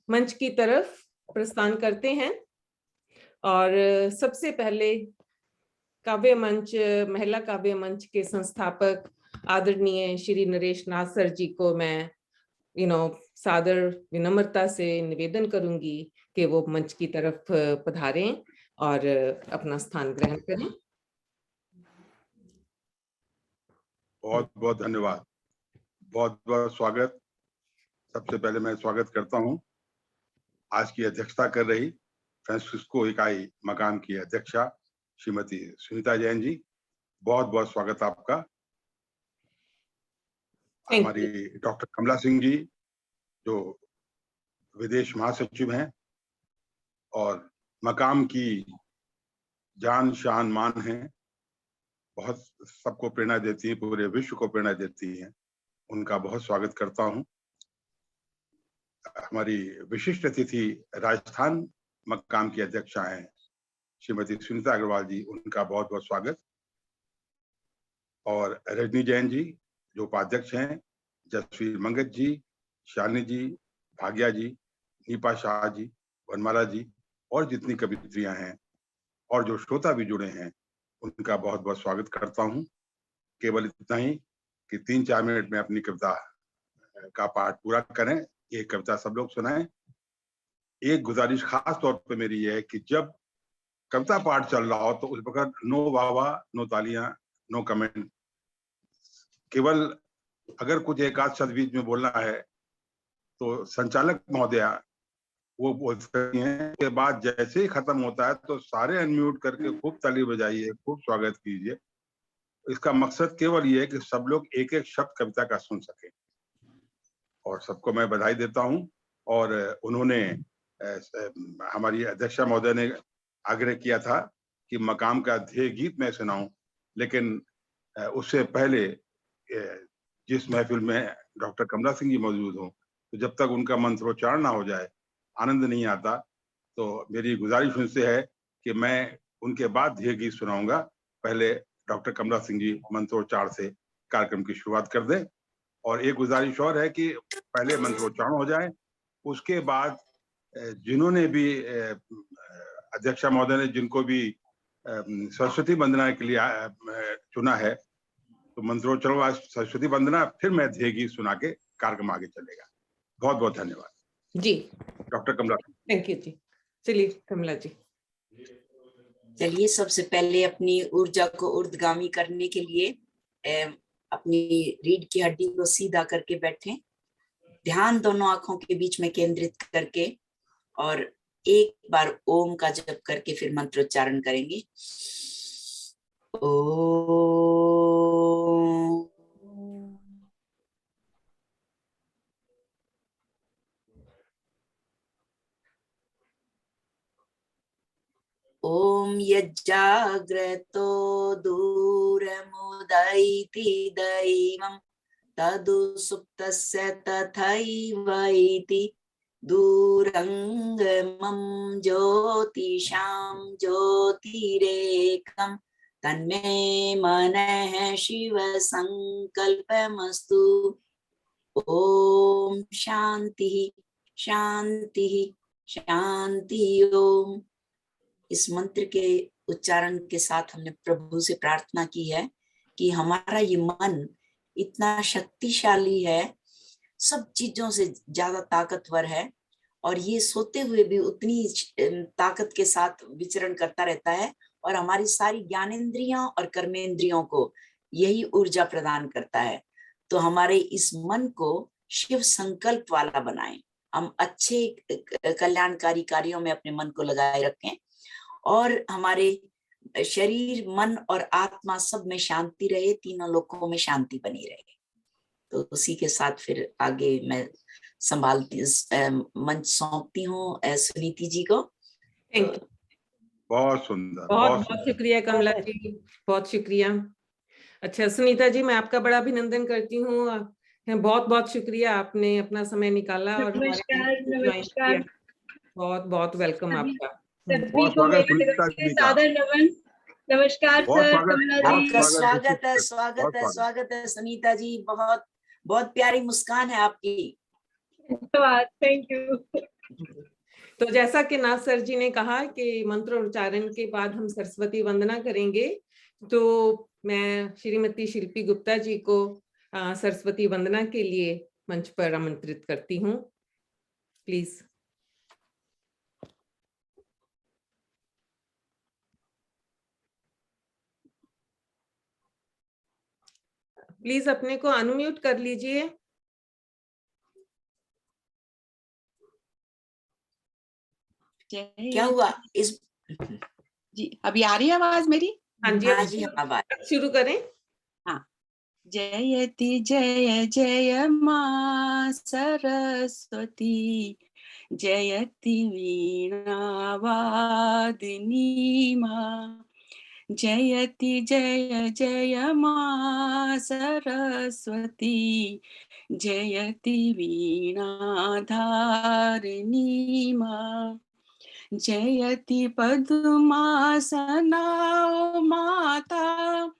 मंच की तरफ प्रस्थान करते हैं और सबसे पहले काव्य मंच, महिला काव्य मंच के संस्थापक आदरणीय श्री नरेश नाथ सर जी को मैं सादर विनम्रता से निवेदन करूंगी कि वो मंच की तरफ पधारें और अपना स्थान ग्रहण करें। बहुत बहुत धन्यवाद, बहुत बहुत स्वागत। सबसे पहले मैं स्वागत करता हूं आज की अध्यक्षता कर रही फ्रांसिस्को इकाई मकाम की अध्यक्षा श्रीमती सुनीता जैन जी। बहुत बहुत स्वागत आपका। हमारी डॉक्टर कमला सिंह जी जो विदेश महासचिव हैं और मकाम की जान शान मान हैं, बहुत सबको प्रेरणा देती हैं, पूरे विश्व को प्रेरणा देती हैं, उनका बहुत स्वागत करता हूं। हमारी विशिष्ट अतिथि राजस्थान मकाम की अध्यक्षा हैं श्रीमती सुनीता अग्रवाल जी, उनका बहुत बहुत स्वागत। और रजनी जैन जी जो उपाध्यक्ष हैं, जसवीर मंगत जी, शालिनी जी, भाग्या जी, नीपा शाह जी, वनमाला जी और जितनी कवित्रियां हैं और जो श्रोता भी जुड़े हैं, उनका बहुत बहुत स्वागत करता हूं। केवल इतना ही कि 3-4 मिनट में अपनी कविता का पाठ पूरा करें, एक कविता सब लोग सुनाएं। एक गुजारिश खास तौर पे मेरी है कि जब कविता पाठ चल रहा हो तो उस वक्त नो वाह, नो तालियां, नो कमेंट। केवल अगर कुछ एक आध शब्द बीच में बोलना है तो संचालक महोदया वो बोल सकती हैं, के बाद जैसे ही खत्म होता है तो सारे अनम्यूट करके खूब ताली बजाइए, खूब स्वागत कीजिए। इसका मकसद केवल ये है कि सब लोग एक एक शब्द कविता का सुन सके। और सबको मैं बधाई देता हूं। और उन्होंने हमारी अध्यक्षा महोदय ने आग्रह किया था कि मकाम का ध्येय गीत मैं सुनाऊं, लेकिन उससे पहले जिस महफिल में डॉक्टर कमला सिंह जी मौजूद हों, तो जब तक उनका मंत्रोच्चारण ना हो जाए आनंद नहीं आता। तो मेरी गुजारिश उनसे है कि मैं उनके बाद ध्येय गीत सुनाऊंगा। पहले डॉक्टर कमला सिंह जी मंत्रोच्चारण से कार्यक्रम की शुरुआत कर दें। और एक गुजारिश और है कि पहले मंत्रोच्चारण हो जाए, उसके बाद जिन्होंने भी अध्यक्षा महोदय ने जिनको भी सरस्वती वंदना के लिए चुना है, तो मंत्रोच्चारण सरस्वती वंदना, फिर मैं ध्येय गीत सुना के कार्यक्रम आगे चलेगा। बहुत बहुत धन्यवाद जी डॉक्टर कमला। थैंक यू जी। चलिए कमला जी। चलिए, सबसे पहले अपनी ऊर्जा को ऊर्ध्वगामी करने के लिए अपनी रीढ़ की हड्डी को सीधा करके बैठें, ध्यान दोनों आंखों के बीच में केंद्रित करके और एक बार ओम का जप करके फिर मंत्रोच्चारण करेंगे। ओम यज्जाग्रतो दूरमुदैति दैवं तदु सुप्तस्य तथैवैति दूरंगमं ज्योतिषां ज्योतिरेकं तन्मे मनः शिव संकल्पमस्तु। ओम शांति शांति शांति। ओम। इस मंत्र के उच्चारण के साथ हमने प्रभु से प्रार्थना की है कि हमारा ये मन इतना शक्तिशाली है, सब चीजों से ज्यादा ताकतवर है, और ये सोते हुए भी उतनी ताकत के साथ विचरण करता रहता है, और हमारी सारी ज्ञानेंद्रियों और कर्मेंद्रियों को यही ऊर्जा प्रदान करता है। तो हमारे इस मन को शिव संकल्प वाला बनाएं, हम अच्छे कल्याणकारी कार्यों में अपने मन को लगाए रखें, और हमारे शरीर, मन और आत्मा सब में शांति रहे, तीनों लोकों में शांति बनी रहे। तो उसी के साथ फिर आगे मैं संभालती मंच सौंपती हूँ सुनीति जी को। Thank you. बहुत सुंदर, बहुत बहुत शुक्रिया कमला जी, बहुत शुक्रिया। अच्छा सुनीता जी, मैं आपका बड़ा अभिनंदन करती हूँ, बहुत बहुत शुक्रिया, आपने अपना समय निकाला और नमस्कार। बहुत बहुत वेलकम आपका। सभी को मेरा सादर नमन। नमस्कार सर, कमला जी। स्वागत है, स्वागत है, स्वागत है सुनीता जी। बहुत बहुत प्यारी मुस्कान है आपकी। धन्यवाद, थैंक यू। तो जैसा कि नाथ सर जी ने कहा कि मंत्र उच्चारण के बाद हम सरस्वती वंदना करेंगे, तो मैं श्रीमती शिल्पी गुप्ता जी को सरस्वती वंदना के लिए मंच पर आमंत्रित करती हूँ। प्लीज। प्लीज अपने को अनम्यूट कर लीजिए। क्या हुआ इस जी, अभी आ रही है आवाज मेरी? हाँ जी, हाँ जी, आवाज शुरू करें। हाँ। जयति जय जय माँ सरस्वती, जयति वीणा वादिनी माँ, जयति जय जय माँ सरस्वती, जयति वीणा धारिणी माँ, जयति पद्मासना माता,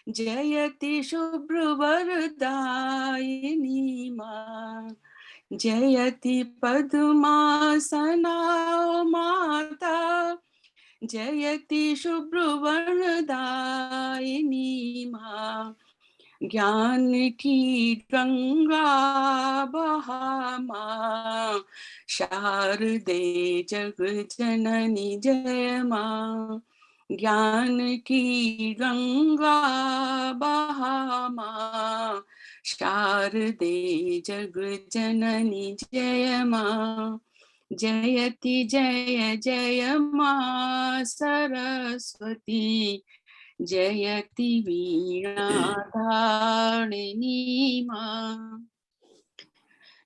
जयति शुभ्रवरदायिनी माँ, जयति पद्मासना माता, जयति शुभ्रवरदायिनी माँ, ज्ञान की गंगा बहा माँ, शारदे जग जननी जय माँ, ज्ञान की गंगा बहा माँ, शारदे जग जननी जय माँ, जयति जय जय माँ सरस्वती, जयति वीणा धारिणी माँ,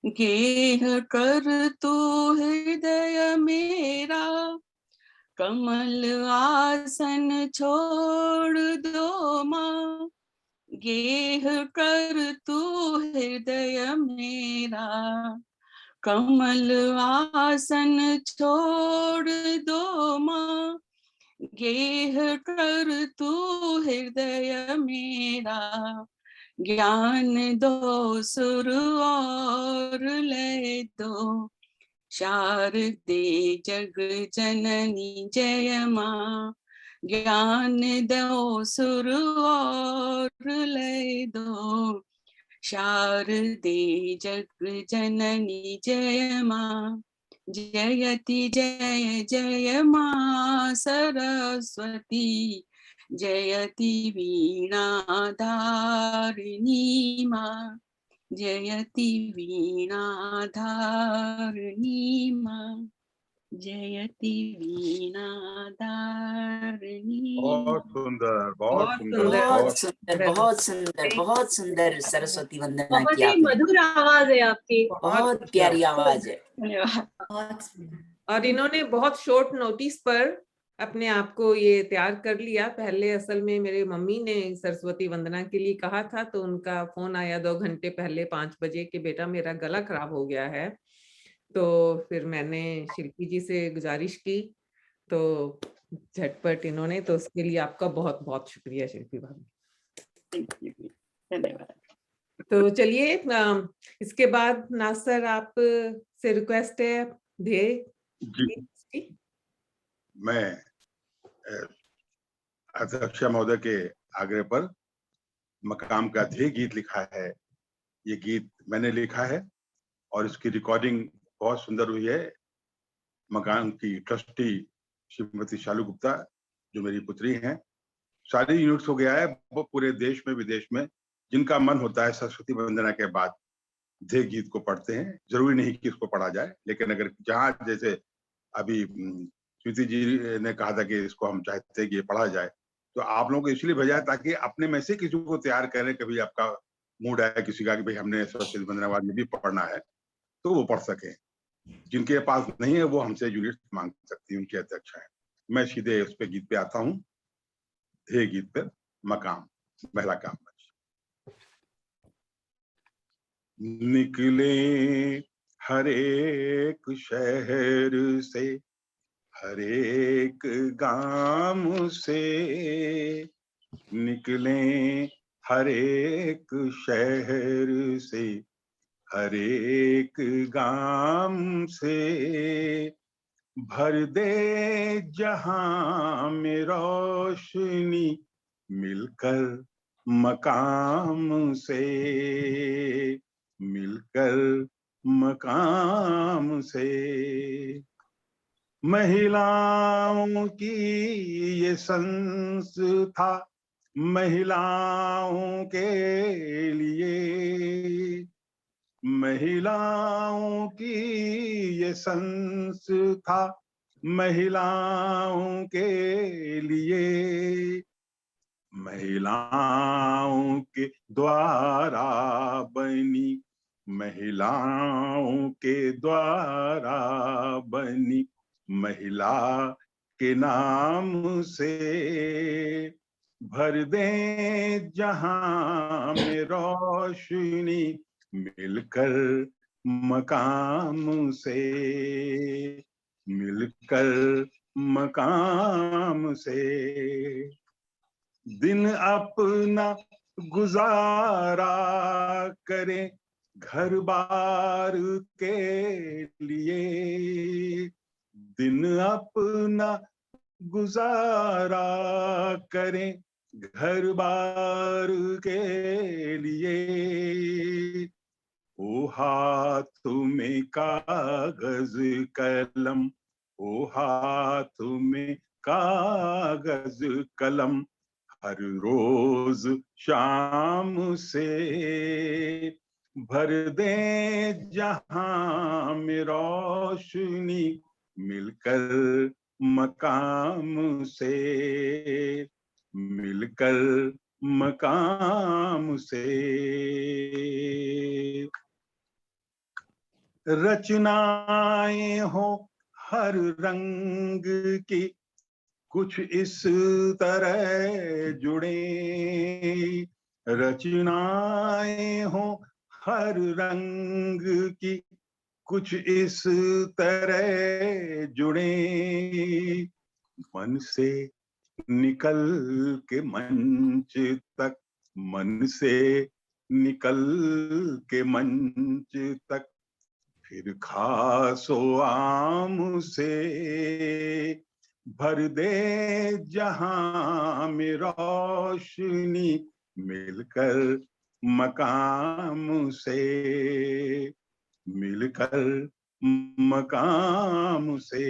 गेह कर तू हृदय मेरा, कमल आसन छोड़ दो माँ, गेह कर तू हृदय मेरा, कमल आसन छोड़ दो माँ, गेह कर तू हृदय मेरा, ज्ञान दो सुर और लय दो, शारदे जग जननी जय माँ, ज्ञान दो सुर और लय दो, शारदे जग जननी जय माँ, जयति जय जय माँ सरस्वती, जयति वीणा धारिणी माँ, जयति वीणा धारिणी माँ, जयति वीणा धारिणी। बहुत सुंदर, बहुत सुंदर, बहुत सुंदर, बहुत सुंदर, बहुत सुंदर सरस्वती वंदना बहुत की ही आपने। मधुर आवाज है आपकी। बहुत प्यारी आवाज है। और इन्होंने बहुत शॉर्ट नोटिस पर अपने आप को ये तैयार कर लिया। पहले असल में मेरे मम्मी ने सरस्वती वंदना के लिए कहा था, तो उनका फोन आया 2 घंटे पहले 5 बजे कि बेटा मेरा गला खराब हो गया है। तो फिर मैंने शिल्पी जी से गुजारिश की, तो झटपट इन्होंने, तो उसके लिए आपका बहुत बहुत शुक्रिया शिल्पी भाभी। धन्यवाद। तो चलिए, इसके बाद नासर आप से रिक्वेस्ट है ध्येय जी। मैं अध्यक्ष महोदय के आग्रह पर मकाम का ध्येय गीत लिखा है। ये गीत मैंने लिखा है और इसकी रिकॉर्डिंग बहुत सुंदर हुई है। मकाम की ट्रस्टी श्रीमती शालू गुप्ता जो मेरी पुत्री हैं, सारी यूनिट्स हो गया है। वो पूरे देश में विदेश में जिनका मन होता है सरस्वती वंदना के बाद ध्येय गीत को पढ़ते हैं। जरूरी नहीं कि इसको पढ़ा जाए, लेकिन अगर जहाँ जैसे अभी स्वीति जी ने कहा था कि इसको हम चाहते हैं कि ये पढ़ा जाए, तो आप लोगों को इसलिए भेजा है ताकि अपने में से किसी को तैयार करें। कभी आपका मूड आया किसी का कि भाई हमने सरस्वती वंदना बाद में भी पढ़ना है, तो वो पढ़ सके। जिनके पास नहीं है वो हमसे यूनिट मांग सकती है, उनके अध्यक्ष हैं। मैं सीधे उस पे गीत पे आता हूँ, ध्येय गीत पे मकाम महिला काम। निकले हर एक शहर से, हर एक गांव से, निकले हर एक शहर से, हर एक गाम से भर दे जहां में रोशनी, मिलकर मकाम से, मिलकर मकाम से। महिलाओं की ये संस्था महिलाओं के लिए, महिलाओं की ये संस्था महिलाओं के लिए, महिलाओं के द्वारा बनी, महिलाओं के द्वारा बनी, महिला के नाम से भर दे जहां में रोशनी, मिलकर मकाम से, मिलकर मकाम से। दिन अपना गुजारा करें घर बार के लिए, दिन अपना गुजारा करें घर बार के लिए। ओ हाथ में कागज कलम, ओ हाथ में कागज कलम, हर रोज शाम से भर दे जहां में रोशनी, मिलकर मकाम से, मिलकर मकाम से। रचनाएं हो हर रंग की, कुछ इस तरह जुड़े, रचनाएं हो हर रंग की, कुछ इस तरह जुड़े, मन से निकल के मंच तक, मन से निकल के मंच तक, फिर खासो आम से भर दे जहां में रोशनी, मिलकर मकाम से, मिलकर मकाम से।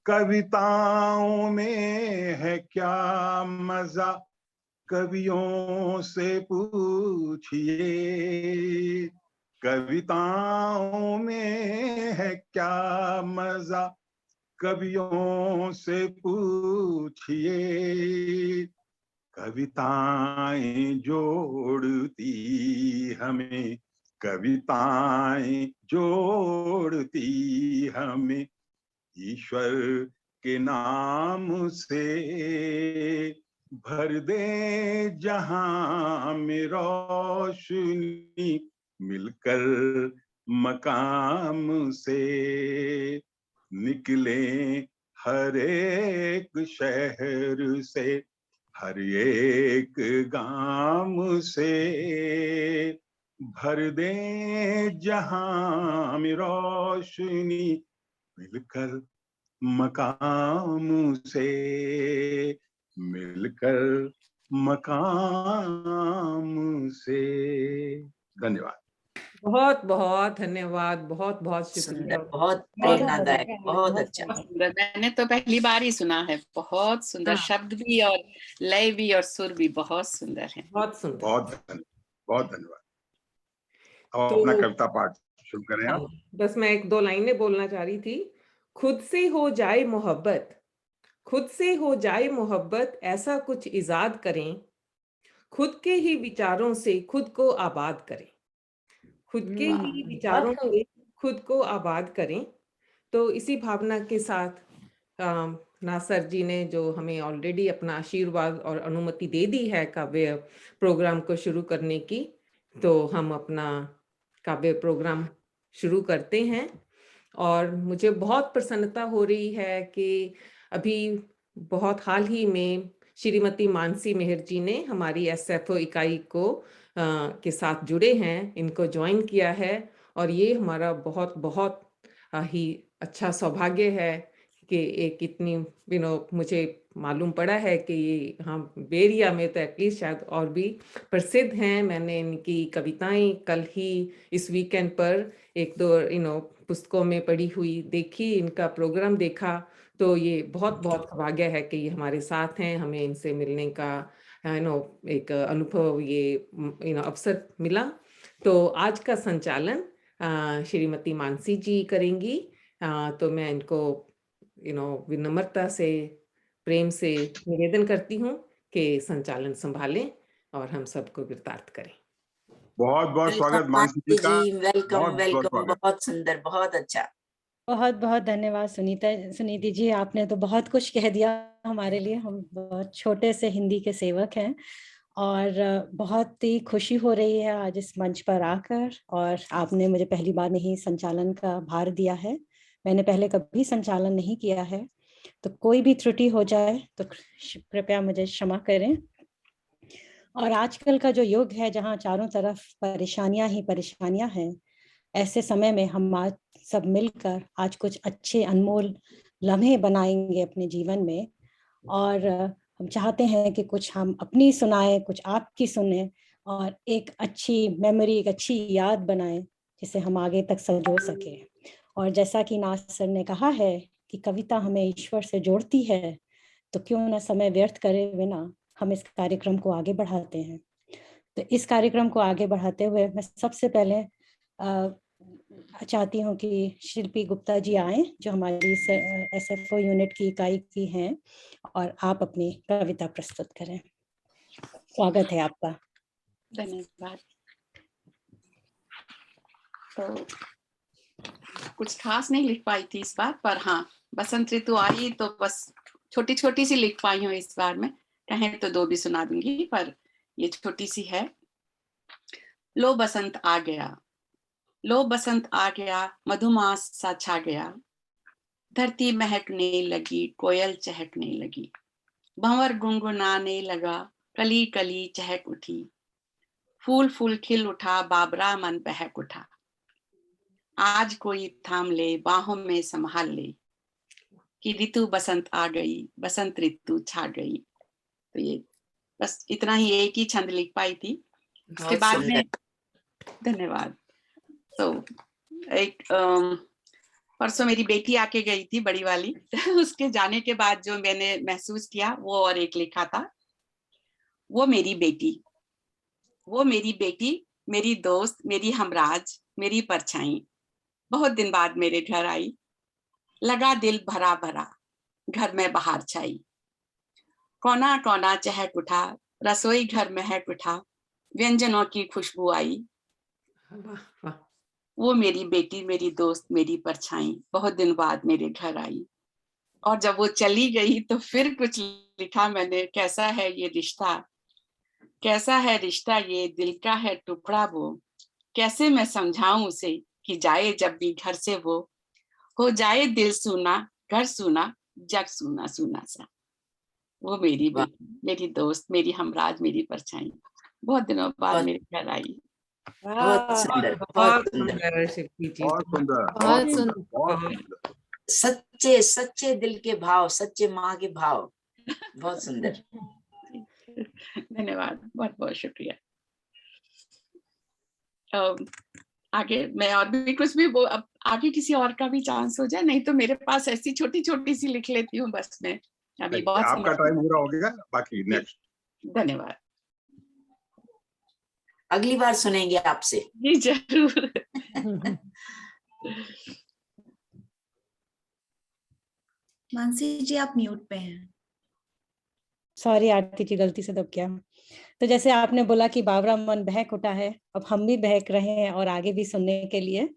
कविताओं में है क्या मजा, कवियों से पूछिए, कविताओं में है क्या मजा, कवियों से पूछिए। कविताएं जोड़ती हमें, कविताएं जोड़ती हमें, ईश्वर के नाम से भर दे जहां में रोशनी, मिलकर मकाम से निकले हर एक शहर से, हर एक गांव से भर दे जहां में रोशनी, मिलकर मकाम से, मिलकर मकाम से। धन्यवाद। बहुत बहुत धन्यवाद, बहुत बहुत शुक्रिया। सुंदर, बहुत प्रेरणादायक, बहुत अच्छा। बहुत सुंदर, मैंने तो पहली बार ही सुना है। बहुत सुंदर, शब्द भी और लय भी और सुर भी बहुत सुंदर है। बहुत सुंदर, बहुत धन्यवाद। अब तो अपना कविता पाठ शुरू करें आप। बस मैं एक दो लाइनें बोलना चाह रही थी। खुद से हो जाए मोहब्बत, खुद से हो जाए मोहब्बत, ऐसा कुछ इजाद करें, खुद के ही विचारों से खुद को आबाद करें, खुद के ही विचारों से खुद को आबाद करें। तो इसी भावना के साथ नासर जी ने जो हमें ऑलरेडी अपना आशीर्वाद और अनुमति दे दी है काव्य प्रोग्राम को शुरू करने की, तो हम अपना काव्य प्रोग्राम शुरू करते हैं। और मुझे बहुत प्रसन्नता हो रही है कि अभी बहुत हाल ही में श्रीमती मानसी मेहर जी ने हमारी SFO इकाई को के साथ जुड़े हैं, इनको ज्वाइन किया है। और ये हमारा बहुत बहुत ही अच्छा सौभाग्य है कि एक इतनी मुझे मालूम पड़ा है कि ये हाँ बेरिया में तो एटलीस्ट शायद और भी प्रसिद्ध हैं। मैंने इनकी कविताएं कल ही इस वीकेंड पर एक दो पुस्तकों में पढ़ी हुई देखी, इनका प्रोग्राम देखा, तो ये बहुत बहुत सौभाग्य है कि ये हमारे साथ हैं, हमें इनसे मिलने का एक अनुभव ये अवसर मिला। तो आज का संचालन श्रीमती मानसी जी करेंगी। तो मैं इनको विनम्रता से प्रेम से निवेदन करती हूँ कि संचालन संभालें और हम सबको कृतार्थ करें। बहुत बहुत स्वागत मानसी जी का। वेलकम बहुत वेलकम, स्वागत। बहुत सुंदर, बहुत अच्छा। बहुत बहुत धन्यवाद सुनीति जी, आपने तो बहुत कुछ कह दिया हमारे लिए। हम बहुत छोटे से हिंदी के सेवक हैं और बहुत ही खुशी हो रही है आज इस मंच पर आकर। और आपने मुझे पहली बार नहीं संचालन का भार दिया है, मैंने पहले कभी संचालन नहीं किया है, तो कोई भी त्रुटि हो जाए तो कृपया मुझे क्षमा करें। और आजकल का जो युग है जहाँ चारों तरफ परेशानियां ही परेशानियां हैं, ऐसे समय में हम आज सब मिलकर आज कुछ अच्छे अनमोल लम्हे बनाएंगे अपने जीवन में। और हम चाहते हैं कि कुछ हम अपनी सुनाए, कुछ आपकी सुने और एक अच्छी मेमोरी, एक अच्छी याद बनाएं जिसे हम आगे तक संजो सके। और जैसा कि नाज सर ने कहा है कि कविता हमें ईश्वर से जोड़ती है, तो क्यों ना समय व्यर्थ करे बिना हम इस कार्यक्रम को आगे बढ़ाते हैं। तो इस कार्यक्रम को आगे बढ़ाते हुए मैं सबसे पहले चाहती हूँ कि शिल्पी गुप्ता जी आए, जो हमारी SFO यूनिट की इकाई की हैं, और आप अपनी कविता प्रस्तुत करें। स्वागत है आपका। धन्यवाद। तो कुछ खास नहीं लिख पाई थी इस बार, पर हाँ बसंत ऋतु आई तो बस छोटी छोटी सी लिख पाई हूँ इस बार में। कहें तो 2 भी सुना दूंगी, पर ये छोटी सी है। लो बसंत आ गया, लो बसंत आ गया, मधुमास सा छा गया। धरती महकने लगी, कोयल चहकने लगी, भंवर गुनगुनाने लगा, कली कली चहक उठी। फूल फूल खिल उठा, बाबरा मन बहक उठा। आज कोई थाम ले, बाहों में संभाल ले, कि ऋतु बसंत आ गई, बसंत ऋतु छा गई। तो ये बस इतना ही, एक ही छंद लिख पाई थी। उसके बाद में धन्यवाद। तो एक परसों मेरी बेटी आके गई थी, बड़ी वाली। उसके जाने के बाद जो मैंने महसूस किया वो और एक लिखा था। वो मेरी बेटी, वो मेरी बेटी, मेरी दोस्त, मेरी हमराज, मेरी परछाई, बहुत दिन बाद मेरे घर आई। लगा दिल भरा भरा, घर में बाहर छाई। कोना कोना चहक उठा, रसोई घर महक उठा, व्यंजनों की खुशबू आई। वो मेरी बेटी, मेरी दोस्त, मेरी परछाई, बहुत दिन बाद मेरे घर आई। और जब वो चली गई तो फिर कुछ लिखा मैंने। कैसा है ये रिश्ता, कैसा है रिश्ता ये, दिल का है टुकड़ा वो। कैसे मैं समझाऊं उसे कि जाए जब भी घर से वो। हो जाए दिल सूना, घर सूना, जग सूना सूना सा। वो मेरी बेटी, मेरी दोस्त, मेरी हमराज, मेरी परछाई, बहुत दिनों बाद मेरे घर आई। बहुत सुंदर, बहुत सुंदर शिल्पी जी, बहुत सुंदर, बहुत बहुत सुंदर, सुंदर। बहुत सुंदर। सच्चे सच्चे दिल के भाव, सच्चे माँ के भाव, बहुत सुंदर। धन्यवाद, बहुत बहुत शुक्रिया। आगे मैं और भी कुछ भी वो, अब आगे किसी और का भी चांस हो जाए, नहीं तो मेरे पास ऐसी छोटी छोटी सी लिख लेती हूँ बस मैं अभी। बहुत आपका टाइम पूरा हो गया, बाकी नेक्स्ट। धन्यवाद। अगली बार सुनेंगे आपसे। जी जरूर। मानसी जी आप म्यूट पे हैं। सॉरी आरती जी, गलती से दब गया। तो जैसे आपने बोला कि बाबरा मन बहक उठा है, अब हम भी बहक रहे हैं और आगे भी सुनने के लिए।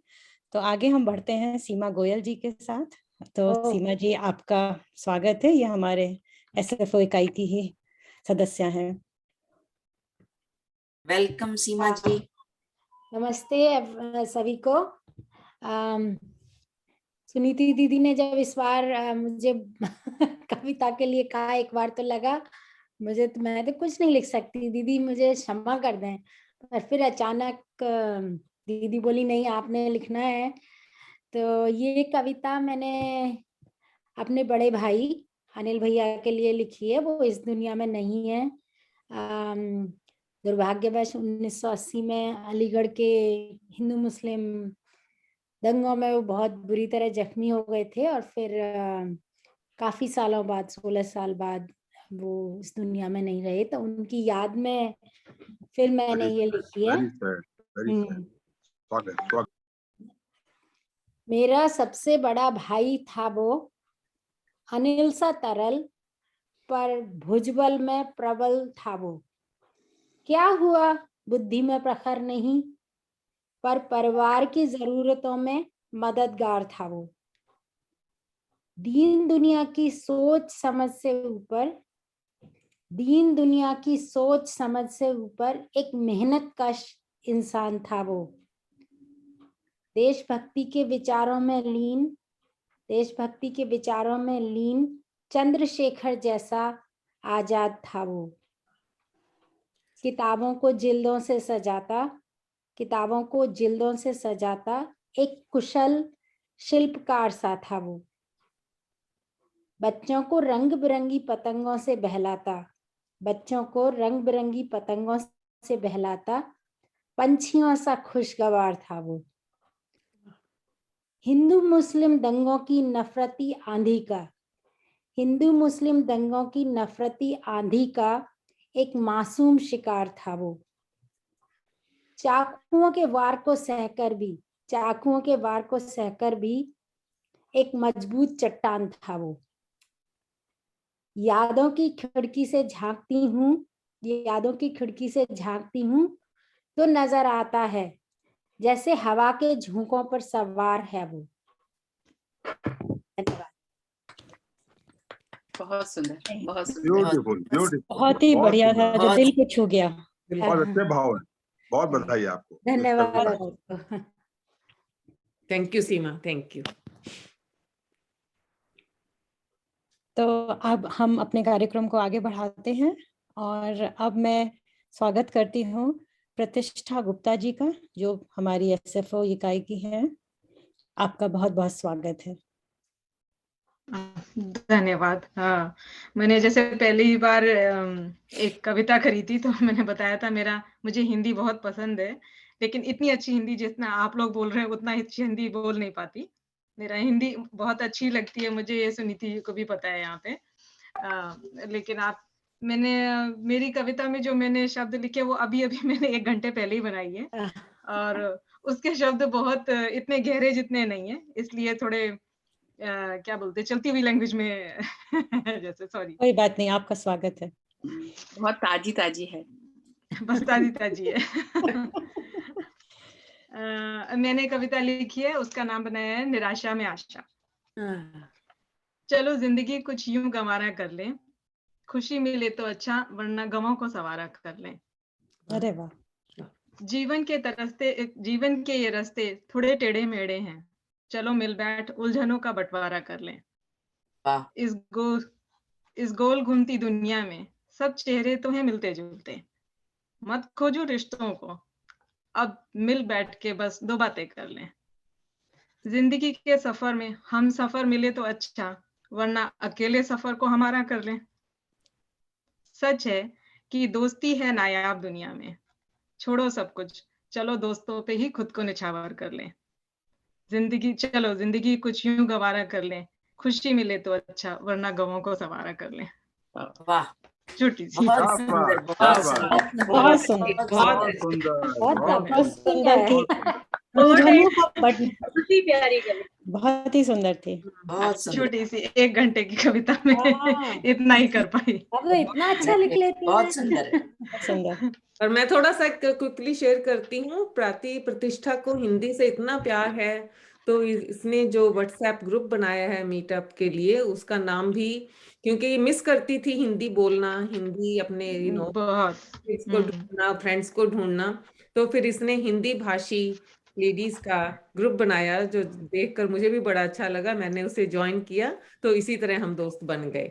तो आगे हम बढ़ते हैं सीमा गोयल जी के साथ। तो सीमा जी आपका स्वागत है, ये हमारे SFO इकाई की ही सदस्य हैं। वेलकम सीमा जी। नमस्ते सभी को। सुनीति दीदी ने जब इस बार मुझे कविता के लिए कहा, एक बार तो लगा मुझे, तो मैं तो कुछ नहीं लिख सकती दीदी, मुझे क्षमा कर दें, पर फिर अचानक दीदी बोली नहीं आपने लिखना है। तो ये कविता मैंने अपने बड़े भाई अनिल भैया के लिए लिखी है, वो इस दुनिया में नहीं है। दुर्भाग्यवश 1980 में अलीगढ़ के हिंदू मुस्लिम दंगों में वो बहुत बुरी तरह जख्मी हो गए थे और फिर काफी सालों बाद 16 साल बाद वो इस दुनिया में नहीं रहे, तो उनकी याद में फिर मैंने ये लिखी है। स्वागत। मेरा सबसे बड़ा भाई था वो, अनिल सा तरल पर भुजबल में प्रबल था वो। क्या हुआ बुद्धि में प्रखर नहीं, पर परिवार की जरूरतों में मददगार था वो। दीन दुनिया की सोच समझ से ऊपर, दीन दुनिया की सोच समझ से ऊपर एक मेहनत कश इंसान था वो। देशभक्ति के विचारों में लीन, देशभक्ति के विचारों में लीन चंद्रशेखर जैसा आजाद था वो। किताबों को जिल्दों से सजाता, किताबों को जिल्दों से सजाता एक कुशल शिल्पकार सा था वो। बच्चों को रंग बिरंगी पतंगों से बहलाता, बच्चों को रंग बिरंगी पतंगों से बहलाता पंछियों सा खुशगवार था वो। हिंदू मुस्लिम दंगों की नफरती आंधी का, हिंदू मुस्लिम दंगों की नफरती आंधी का एक मासूम शिकार था वो। चाकुओं के वार को सहकर भी, चाकुओं के वार को सहकर भी एक मजबूत चट्टान था वो। यादों की खिड़की से झांकती हूँ, यादों की खिड़की से झांकती हूँ तो नजर आता है जैसे हवा के झोंकों पर सवार है वो। धन्यवाद। बहुत सुंदर, बहुत सुंदर। ब्यूटीफुल, ब्यूटीफुल, बहुत ही बढ़िया था, जो दिल को छू गया। बहुत अच्छे भाव है। बहुत बधाई आपको। धन्यवाद। Thank you Seema, thank you. तो अब हम अपने कार्यक्रम को आगे बढ़ाते हैं और अब मैं स्वागत करती हूँ प्रतिष्ठा गुप्ता जी का, जो हमारी एसएफओ इकाई की हैं। आपका बहुत बहुत स्वागत है। धन्यवाद। हाँ, मैंने जैसे पहली बार एक कविता खरीदी तो मैंने बताया था मुझे हिंदी बहुत पसंद है, लेकिन इतनी अच्छी हिंदी जितना आप लोग बोल रहे हैं उतना अच्छी हिंदी बोल नहीं पाती। मेरा हिंदी बहुत अच्छी लगती है मुझे, ये सुनीति को भी पता है यहाँ पे। लेकिन मेरी कविता में जो मैंने शब्द लिखे वो अभी मैंने 1 घंटे पहले ही बनाई है और उसके शब्द बहुत इतने गहरे जितने नहीं है, इसलिए थोड़े क्या बोलते चलती हुई लैंग्वेज में जैसे, सॉरी। कोई बात नहीं, आपका स्वागत है। बहुत ताजी ताजी है। बस ताजी ताजी है। मैंने कविता लिखी है, उसका नाम बनाया है निराशा में आशा। चलो जिंदगी कुछ यूं गंवारा कर ले, खुशी मिले तो अच्छा वरना गमों को सवारा कर ले। अरे वाह। जीवन के ये रास्ते थोड़े टेढ़े मेढ़े हैं, चलो मिल बैठ उलझनों का बंटवारा कर लें। इस गोल घूमती दुनिया में सब चेहरे तो हैं मिलते जुलते, मत खोजो रिश्तों को, अब मिल बैठ के बस 2 बातें कर लें। जिंदगी के सफर में हम सफर मिले तो अच्छा वरना अकेले सफर को हमारा कर लें। सच है कि दोस्ती है नायाब दुनिया में, छोड़ो सब कुछ चलो दोस्तों पे ही खुद को निछावर कर लें। जिंदगी कुछ यूं गंवारा कर लें, खुशी मिले तो अच्छा वरना गमों को सवारा कर लें। वाह, छोटी सी। बहुत सुंदर, बहुत सुंदर, बहुत सुंदर, बहुत सुंदर, बहुत सुंदर थी। उलझनों का प्यारी कविता, बहुत ही सुंदर थी। बहुत सुंदर, छोटी सी 1 घंटे की कविता में इतना ही कर पाई। अब तो इतना अच्छा लिख लेती है। बहुत सुंदर है। सुंदर। और मैं थोड़ा सा क्विकली शेयर करती हूँ। प्रतिष्ठा को हिंदी से इतना प्यार है तो इसने जो व्हाट्सएप ग्रुप बनाया है मीटअप के लिए, उसका नाम भी, क्योंकि ये मिस करती थी हिंदी बोलना, हिंदी अपने बहुत किड्स को ढूंढना, फ्रेंड्स को ढूंढना, तो फिर इसने हिंदी भाषी लेडीज का ग्रुप बनाया, जो देखकर मुझे भी बड़ा अच्छा लगा। मैंने उसे ज्वाइन किया तो इसी तरह हम दोस्त बन गए।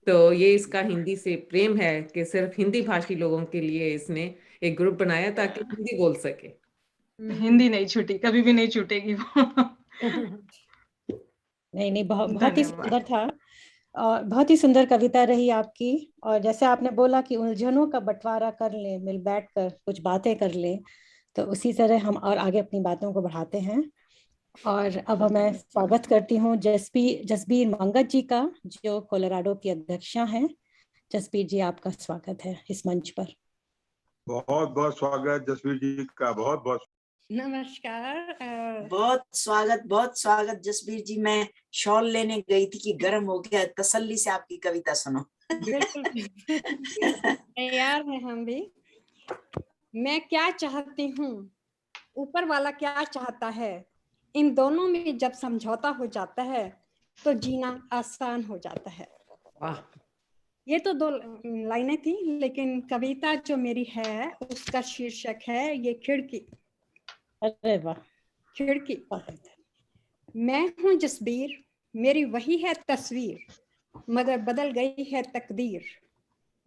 तो ये इसका हिंदी से प्रेम है कि सिर्फ हिंदी भाषी लोगों के लिए इसने एक ग्रुप बनाया ताकि हिंदी बोल सके। हिंदी नहीं छूटी, कभी भी नहीं छूटेगी वो। नहीं, बहुत ही धन्यवाद। सुंदर था और बहुत ही सुंदर कविता रही आपकी। और जैसे आपने बोला कि उलझनों का बंटवारा कर ले, मिल बैठ कर कुछ बातें कर ले, तो उसी तरह हम और आगे अपनी बातों को बढ़ाते हैं। और अब मैं स्वागत करती हूँ जसबीर मंगत जी का, जो कोलोराडो की अध्यक्षा हैं। जसबीर जी, आपका स्वागत है इस मंच पर। बहुत बहुत स्वागत जसवीर जी का, बहुत बहुत नमस्कार। बहुत स्वागत जसबीर जी। मैं शॉल लेने गई थी कि गर्म हो गया, तसल्ली से आपकी कविता सुनो। बिल्कुल तैयार हैं हम भी। मैं क्या चाहती हूँ, ऊपर वाला क्या चाहता है, इन दोनों में जब समझौता हो जाता है तो जीना आसान हो जाता है। वाह, ये तो 2 लाइनें थी, लेकिन कविता जो मेरी है उसका शीर्षक है ये खिड़की। अरे वाह, खिड़की। मैं हूँ जसबीर, मेरी वही है तस्वीर, मगर बदल गई है तकदीर।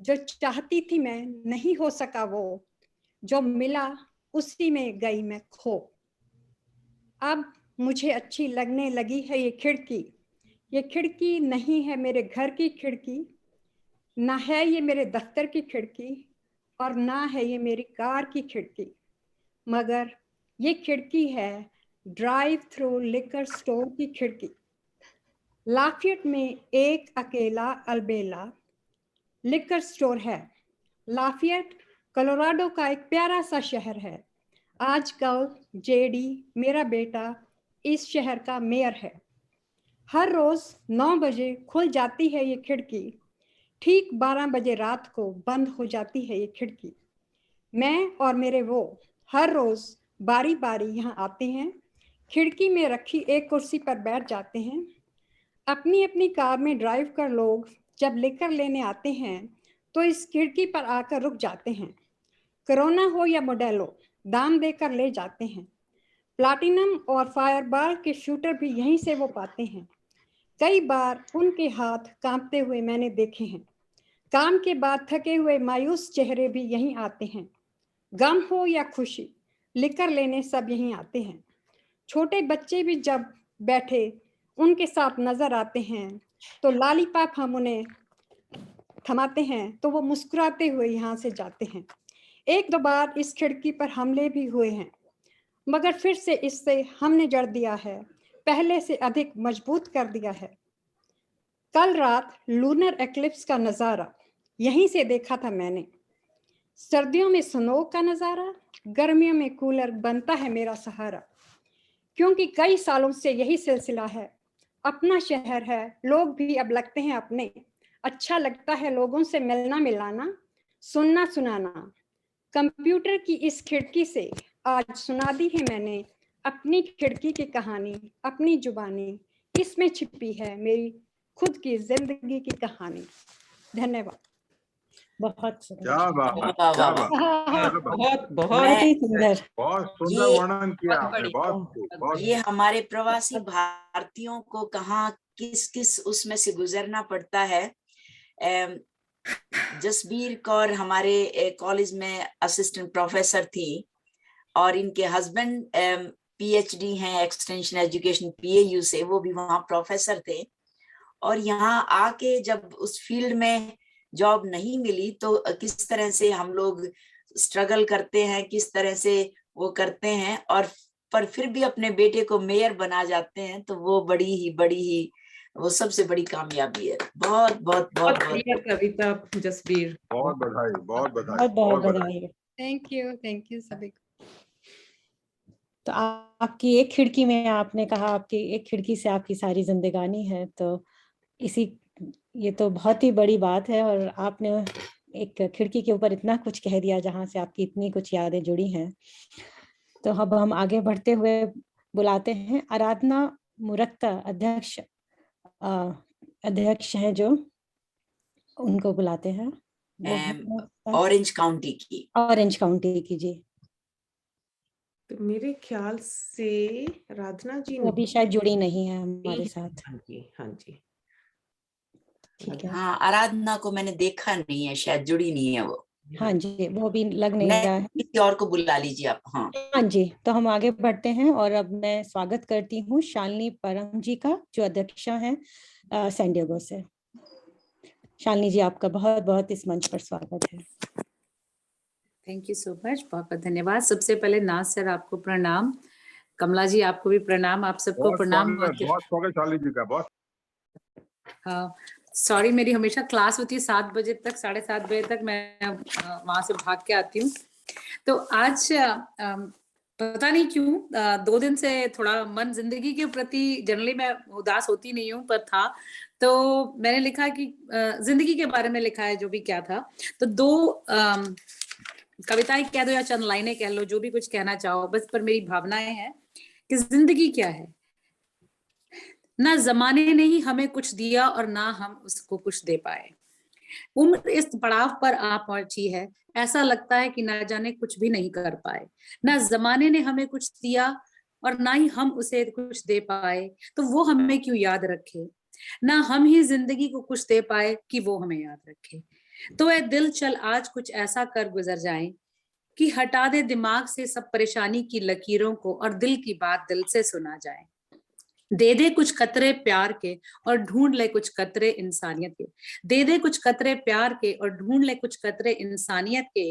जो चाहती थी मैं नहीं हो सका वो, जो मिला उसी में गई मैं खो। अब मुझे अच्छी लगने लगी है ये खिड़की। ये खिड़की नहीं है मेरे घर की खिड़की, ना है ये मेरे दफ्तर की खिड़की, और ना है ये मेरी कार की खिड़की, मगर ये खिड़की है ड्राइव थ्रू लिकर स्टोर की खिड़की। लाफियट में एक अकेला अलबेला लिकर स्टोर है। लाफियट कोलोराडो का एक प्यारा सा शहर है। आजकल जेडी मेरा बेटा इस शहर का मेयर है। हर रोज 9 बजे खुल जाती है ये खिड़की, ठीक 12 बजे रात को बंद हो जाती है ये खिड़की। मैं और मेरे वो हर रोज बारी बारी यहाँ आते हैं, खिड़की में रखी एक कुर्सी पर बैठ जाते हैं। अपनी अपनी कार में ड्राइव कर लोग जब लेकर लेने आते हैं तो इस खिड़की पर आकर रुक जाते हैं। कोरोना हो या मोडेलो, दाम देकर ले जाते हैं। प्लाटिनम और फायरबॉल के शूटर भी यहीं से वो पाते हैं। कई बार उनके हाथ कांपते हुए मैंने देखे हैं। काम के बाद थके हुए मायूस चेहरे भी यहीं आते हैं। गम हो या खुशी, लिकर लेने सब यहीं आते हैं। छोटे बच्चे भी जब बैठे उनके साथ नजर आते हैं तो लॉलीपॉप हम उन्हें थमाते हैं तो वो मुस्कुराते हुए यहाँ से जाते हैं। 1-2 बार इस खिड़की पर हमले भी हुए हैं, मगर फिर से इससे हमने जड़ दिया है, पहले से अधिक मजबूत कर दिया है। कल रात लूनर एक्लिप्स का नज़ारा यहीं से देखा था मैंने। सर्दियों में स्नो का नज़ारा, गर्मियों में कूलर बनता है मेरा सहारा। क्योंकि कई सालों से यही सिलसिला है। अपना शहर है, लोग भी अब लगते हैं अपने। अच्छा लगता है लोगों से मिलना मिलाना, सुनना सुनाना। कंप्यूटर की इस खिड़की से आज सुना दी है मैंने अपनी खिड़की की कहानी, अपनी जुबानी। इसमें छिपी है मेरी खुद की जिंदगी की कहानी। धन्यवाद। बहुत सुंदर, क्या बात, वाह, क्या वाह, बात, वाह। क्या बात। बहुत बहुत बहुत ही सुंदर। बहुत सुंदर ये वर्णन किया बहुत आपने, बड़ी, बहुत ये हमारे प्रवासी भारतीयों को कहाँ किस किस उसमें से गुजरना पड़ता है। जसबीर कौर हमारे कॉलेज में असिस्टेंट प्रोफेसर थी और इनके हस्बैंड पीएचडी हैं एक्सटेंशन एजुकेशन पीएयू से, वो भी वहाँ प्रोफेसर थे। और यहाँ आके जब उस फील्ड में जॉब नहीं मिली तो किस तरह से हम लोग स्ट्रगल करते हैं, किस तरह से वो करते हैं, और पर फिर भी अपने बेटे को मेयर बना जाते हैं, तो वो बड़ी ही वो सबसे बड़ी कामयाबी है। बहुत बहुत बहुत बहुत बढ़िया कविता जसबीर, बहुत बधाई, बहुत बधाई, बहुत बहुत बहुत बधाई। थैंक यू सभी को। तो आपकी एक खिड़की में, आपने कहा आपकी एक खिड़की से आपकी सारी जिंदगानी है, तो ये तो बहुत ही बड़ी बात है। और आपने एक खिड़की के ऊपर इतना कुछ कह दिया जहां से आपकी इतनी कुछ यादें जुड़ी हैं। तो अब हम आगे बढ़ते हुए बुलाते हैं आराधना मुरक्ता, अध्यक्ष हैं जो, उनको बुलाते हैं। ऑरेंज काउंटी की। ऑरेंज काउंटी की जी। तो मेरे ख्याल से राधना जी वो अभी शायद जुड़ी नहीं है हमारे साथ। हाँ जी, हाँ जी, ठीक है। हाँ, आराधना को मैंने देखा नहीं है, शायद जुड़ी नहीं है वो। हाँ जी, वो भी लग नहीं रहा है। किसी और को बुला लीजिए आप। हाँ हाँ जी, तो हम आगे बढ़ते हैं और अब मैं स्वागत करती हूँ शालिनी परम जी का, जो अध्यक्षा हैं सैन डिएगो से। शालिनी जी, आपका बहुत बहुत इस मंच पर स्वागत है। थैंक यू सो मच, बहुत बहुत धन्यवाद। सबसे पहले नाज सर आपको प्रणाम, कमला जी आपको भी प्रणाम, आप सबको प्रणाम। बहुत स्वागत शालिनी जी का, बहुत। हाँ सॉरी, मेरी हमेशा क्लास होती है 7 बजे तक, 7:30 बजे तक मैं वहां से भाग के आती हूँ। तो आज पता नहीं क्यों 2 दिन से थोड़ा मन जिंदगी के प्रति, जनरली मैं उदास होती नहीं हूँ, पर था तो मैंने लिखा कि जिंदगी के बारे में लिखा है जो भी क्या था। तो 2 कविताएं कह दो या चंद लाइनें कह लो, जो भी कुछ कहना चाहो बस, पर मेरी भावनाएं हैं कि जिंदगी क्या है। ना जमाने ने ही हमें कुछ दिया और ना हम उसको कुछ दे पाए। उम्र इस पड़ाव पर आ पहुंची है, ऐसा लगता है कि ना जाने कुछ भी नहीं कर पाए। ना जमाने ने हमें कुछ दिया और ना ही हम उसे कुछ दे पाए, तो वो हमें क्यों याद रखे। ना हम ही जिंदगी को कुछ दे पाए कि वो हमें याद रखे। तो ए दिल चल आज कुछ ऐसा कर गुजर जाए कि हटा दे दिमाग से सब परेशानी की लकीरों को और दिल की बात दिल से सुना जाए। दे दे कुछ कतरे प्यार के और ढूंढ ले कुछ कतरे इंसानियत के। दे दे कुछ कतरे प्यार के और ढूंढ ले कुछ कतरे इंसानियत के।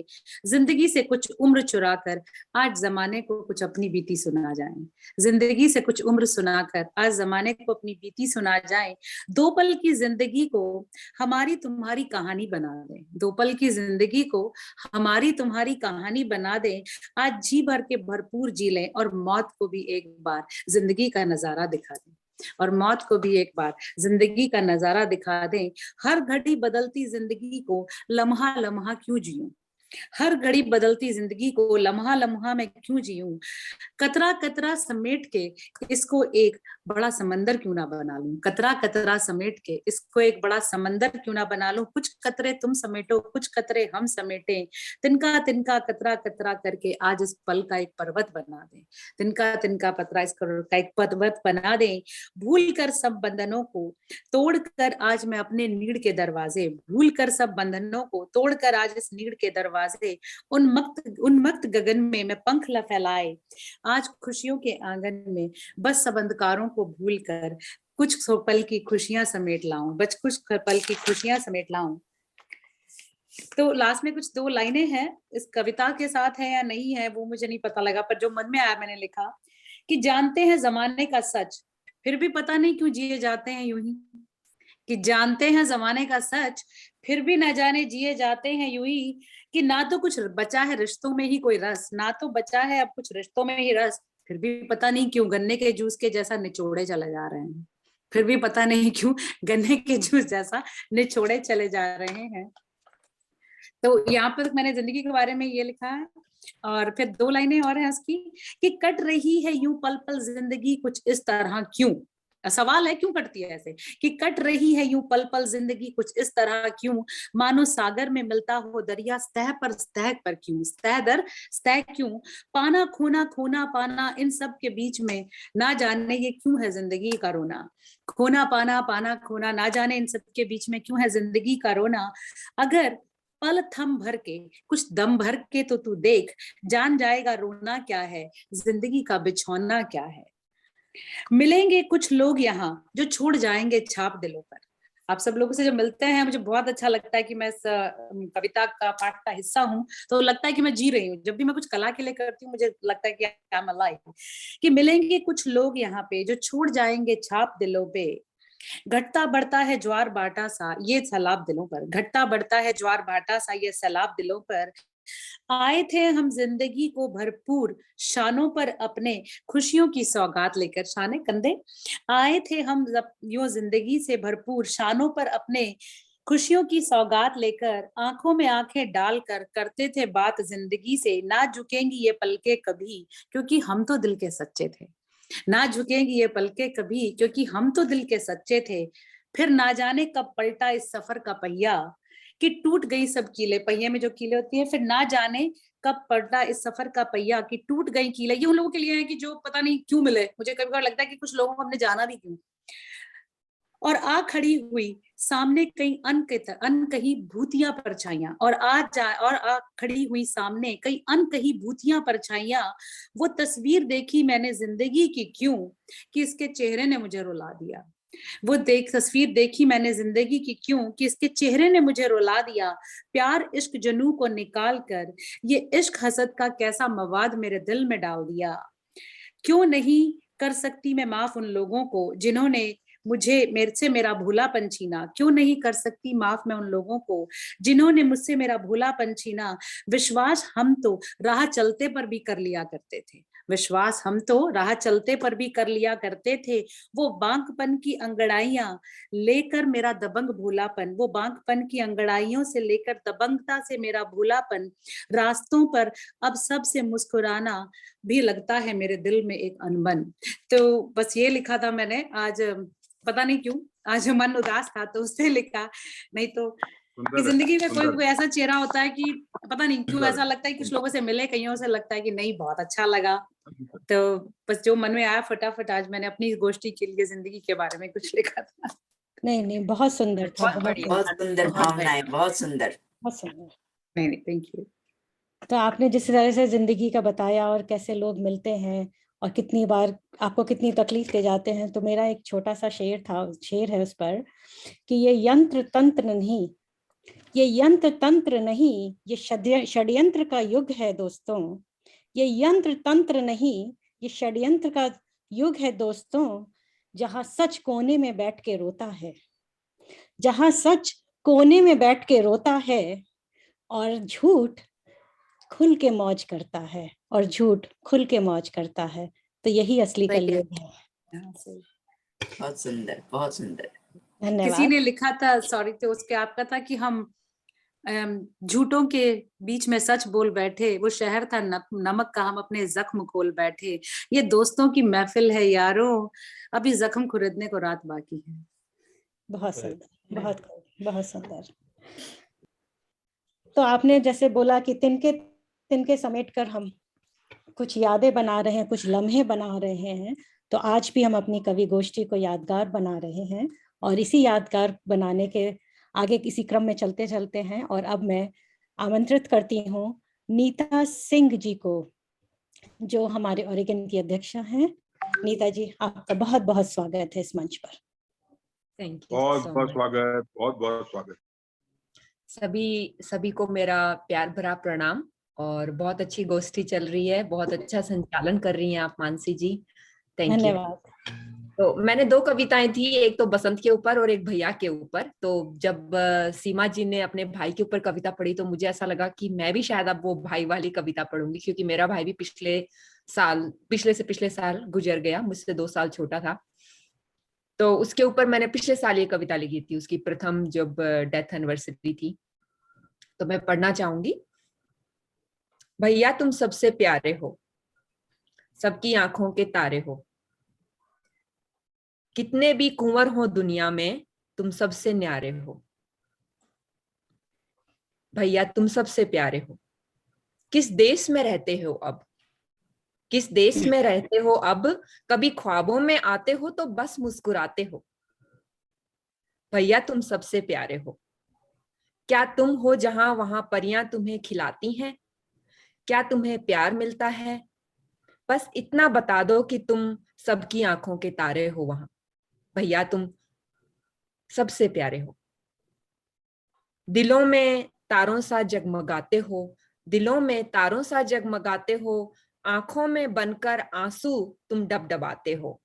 जिंदगी से कुछ उम्र चुरा कर आज जमाने को कुछ अपनी बीती सुना जाए। जिंदगी से कुछ उम्र सुनाकर आज जमाने को अपनी बीती सुना जाए। 2 पल की जिंदगी को हमारी तुम्हारी कहानी बना दे। 2 पल की जिंदगी को हमारी तुम्हारी कहानी बना दे। आज जी भर के भरपूर जी लें और मौत को भी एक बार जिंदगी का नजारा दिखा दें। और मौत को भी एक बार जिंदगी का नजारा दिखा दें। हर घड़ी बदलती जिंदगी को लम्हा लम्हा क्यों जीऊं। हर घड़ी बदलती जिंदगी को लम्हा लम्हा मैं क्यों जीऊं। कतरा कतरा समेट के इसको एक बड़ा समंदर क्यों ना बना लूं। कतरा कतरा समेट के इसको एक बड़ा समंदर क्यों ना बना लूं। कुछ कतरे तुम समेटो, कुछ कतरे हम समेटे। तिनका तिनका कतरा कतरा करके आज इस पल का एक पर्वत बना दे। तिनका तिनका पतरा इस का एक पर्वत बना दे। भूल कर सब बंधनों को तोड़ कर आज मैं अपने नीड़ के दरवाजे, भूल कर सब बंधनों को तोड़ कर आज इस नीड़ के दरवाजे, उन्मत्त गगन में मैं पंख फैलाए आज खुशियों के आंगन में बस सब अंधकारों को भूल कर कुछ पल की खुशियां समेट लाऊं। बस कुछ पल की खुशियां समेट लाऊं। तो लास्ट में कुछ 2 लाइनें हैं, इस कविता के साथ है या नहीं है वो मुझे नहीं पता लगा, पर जो मन में आया मैंने लिखा कि जानते हैं जमाने का सच फिर भी पता नहीं क्यों जिए जाते हैं यूं ही। कि जानते हैं जमाने का सच फिर भी न जाने जिए जाते हैं यूं ही। कि ना तो कुछ बचा है रिश्तों में ही कोई रस, ना तो बचा है अब कुछ रिश्तों में ही रस, फिर भी पता नहीं क्यों गन्ने के जूस के जैसा निचोड़े चले जा रहे हैं। फिर भी पता नहीं क्यों गन्ने के जूस जैसा निचोड़े चले जा रहे हैं। तो यहाँ पर मैंने जिंदगी के बारे में ये लिखा है। और फिर 2 लाइनें और हैं इसकी कि कट रही है यूं पल पल जिंदगी कुछ इस तरह क्यों। सवाल है क्यों कटती है ऐसे, कि कट रही है यूं पल पल जिंदगी कुछ इस तरह क्यों। मानो सागर में मिलता हो दरिया सतह पर क्यों, सतह दर सतह क्यों। पाना खोना खोना पाना इन सब के बीच में ना जाने ये क्यों है जिंदगी का रोना। खोना पाना पाना खोना ना जाने इन सब के बीच में क्यों है जिंदगी का रोना। अगर पल थम भर के कुछ दम भर के तो तू देख, जान जाएगा रोना क्या है, जिंदगी का बिछौना क्या है। मिलेंगे कुछ लोग यहाँ जो छोड़ जाएंगे छाप दिलों पर। आप सब लोगों से जब मिलते हैं मुझे बहुत अच्छा लगता है कि मैं इस कविता का पाठ का हिस्सा हूँ, तो लगता है कि मैं जी रही हूँ। जब भी मैं कुछ कला के लिए करती हूँ मुझे लगता है कि आई एम अलाइव। कि मिलेंगे कुछ लोग यहाँ पे जो छोड़ जाएंगे छाप दिलों पे। घटता बढ़ता है ज्वार भाटा सा ये सैलाब दिलों पर। घटता बढ़ता है ज्वार भाटा सा ये सैलाब दिलों पर। आए थे हम जिंदगी को भरपूर शानों पर अपने खुशियों की सौगात लेकर। शाने कंधे। आए थे हम यूं जिंदगी से भरपूर शानों पर अपने खुशियों की सौगात लेकर। आंखों में आंखें डालकर करते थे बात जिंदगी से। ना झुकेंगी ये पलके कभी क्योंकि हम तो दिल के सच्चे थे। ना झुकेंगी ये पलके कभी क्योंकि हम तो दिल के सच्चे थे। फिर ना जाने कब पलटा इस सफर का पहिया कि टूट गई सब कीले। पहिए में जो कीले होती है, फिर ना जाने कब पलटा इस सफर का पहिया कि टूट गई कीले। ये उन लोगों के लिए है कि जो पता नहीं क्यों मिले। मुझे कभी कभार लगता है कि कुछ लोगों को हमने जाना भी क्यों। और आ खड़ी हुई सामने कई अनकही भूतियां परछाइयां, और आ खड़ी हुई सामने कई अनकही भूतियां परछाइयां। वो तस्वीर देखी मैंने जिंदगी की क्यों, कि इसके चेहरे ने मुझे रुला दिया। वो तस्वीर देखी मैंने जिंदगी की क्यों, कि इसके चेहरे ने मुझे रुला दिया। प्यार इश्क जनू को निकाल कर ये इश्क हसद का कैसा मवाद मेरे दिल में डाल दिया। क्यों नहीं कर सकती मैं माफ उन लोगों को जिन्होंने मेरे से मेरा भूलापन छीना। क्यों नहीं कर सकती माफ मैं उन लोगों को जिन्होंने मुझसे मेरा भूलापन छीना। विश्वास हम तो राह चलते पर भी कर लिया करते थे। विश्वास हम तो राह चलते पर भी कर लिया करते थे। वो बांकपन की अंगड़ाइयां लेकर मेरा दबंग भूलापन, वो बांकपन की अंगड़ाइयों से लेकर दबंगता से मेरा भूलापन। रास्तों पर अब सबसे मुस्कुराना भी लगता है मेरे दिल में एक अनबन। तो बस ये लिखा था मैंने आज, पता नहीं क्यों आज मन उदास था तो उससे लिखा। नहीं तो कि जिंदगी में कोई ऐसा चेहरा होता है कि पता नहीं क्यों ऐसा लगता है, कुछ लोगों से मिले, कईयों से लगता है कि नहीं बहुत अच्छा लगा। तो बस जो मन में आया फटाफट आज मैंने अपनी गोष्ठी के लिए जिंदगी के बारे में कुछ लिखा था। नहीं बहुत सुंदर था, बहुत सुंदर भावनाएं, बहुत सुंदर। नहीं थैंक यू। तो आपने जिस तरह से जिंदगी का बताया और कैसे लोग मिलते हैं और कितनी बार आपको कितनी तकलीफ दे जाते हैं, तो मेरा एक छोटा सा शेर है उस पर कि ये यंत्र तंत्र नहीं, ये यंत्र तंत्र नहीं, ये षड्यंत्र का युग है दोस्तों। ये यंत्र तंत्र नहीं, ये षड्यंत्र का युग है दोस्तों। जहां सच कोने में बैठ के रोता है, जहां सच कोने में बैठ के रोता है और झूठ खुल के मौज करता है, और झूठ खुल के मौज करता है। तो यही असली कलयुग है। बहुत सुंदर, बहुत सुंदर। धन्यवाद। किसी ने लिखा था, सॉरी, तो उसके आपका था कि हम झूठों के बीच में सच बोल बैठे, वो शहर था नमक का, हम अपने जख्म खोल बैठे। ये दोस्तों की महफिल है यारों, अभी जख्म खुरदने को रात बाकी है। बहुत सुंदर, बहुत सुंदर। तो आपने जैसे बोला कि तिनके समेट कर हम कुछ यादें बना रहे हैं, कुछ लम्हे बना रहे हैं। तो आज भी हम अपनी कवि गोष्ठी को यादगार बना रहे हैं, और इसी यादगार बनाने के आगे किसी क्रम में चलते चलते हैं। और अब मैं आमंत्रित करती हूँ नीता सिंह जी को, जो हमारे ओरेगन की अध्यक्ष हैं। नीता जी, आपका बहुत बहुत स्वागत है इस मंच पर। Thank you. बहुत बहुत स्वागत, बहुत बहुत स्वागत। सभी को मेरा प्यार भरा प्रणाम। और बहुत अच्छी गोष्ठी चल रही है, बहुत अच्छा संचालन कर रही हैं आप मानसी जी, थैंक यू। धन्यवाद। तो मैंने 2 कविताएं थी, एक तो बसंत के ऊपर और एक भैया के ऊपर। तो जब सीमा जी ने अपने भाई के ऊपर कविता पढ़ी तो मुझे ऐसा लगा कि मैं भी शायद अब वो भाई वाली कविता पढ़ूंगी, क्योंकि मेरा भाई भी पिछले से पिछले साल गुजर गया, मुझसे 2 साल छोटा था। तो उसके ऊपर मैंने पिछले साल ये कविता लिखी थी, उसकी प्रथम जब डेथ एनिवर्सरी थी। तो मैं पढ़ना चाहूंगी। भैया तुम सबसे प्यारे हो, सबकी आंखों के तारे हो। कितने भी कुंवर हो दुनिया में, तुम सबसे न्यारे हो। भैया तुम सबसे प्यारे हो। किस देश में रहते हो अब, किस देश में रहते हो अब, कभी ख्वाबों में आते हो तो बस मुस्कुराते हो। भैया तुम सबसे प्यारे हो। क्या तुम हो जहां वहां परियां तुम्हें खिलाती हैं, क्या तुम्हें प्यार मिलता है, बस इतना बता दो कि तुम सबकी आंखों के तारे हो वहां। भैया तुम सबसे प्यारे हो। दिलों में तारों सा जगमगाते हो, दिलों में तारों सा जगमगाते हो, आंखों में बनकर आंसू तुम डबडबाते हो।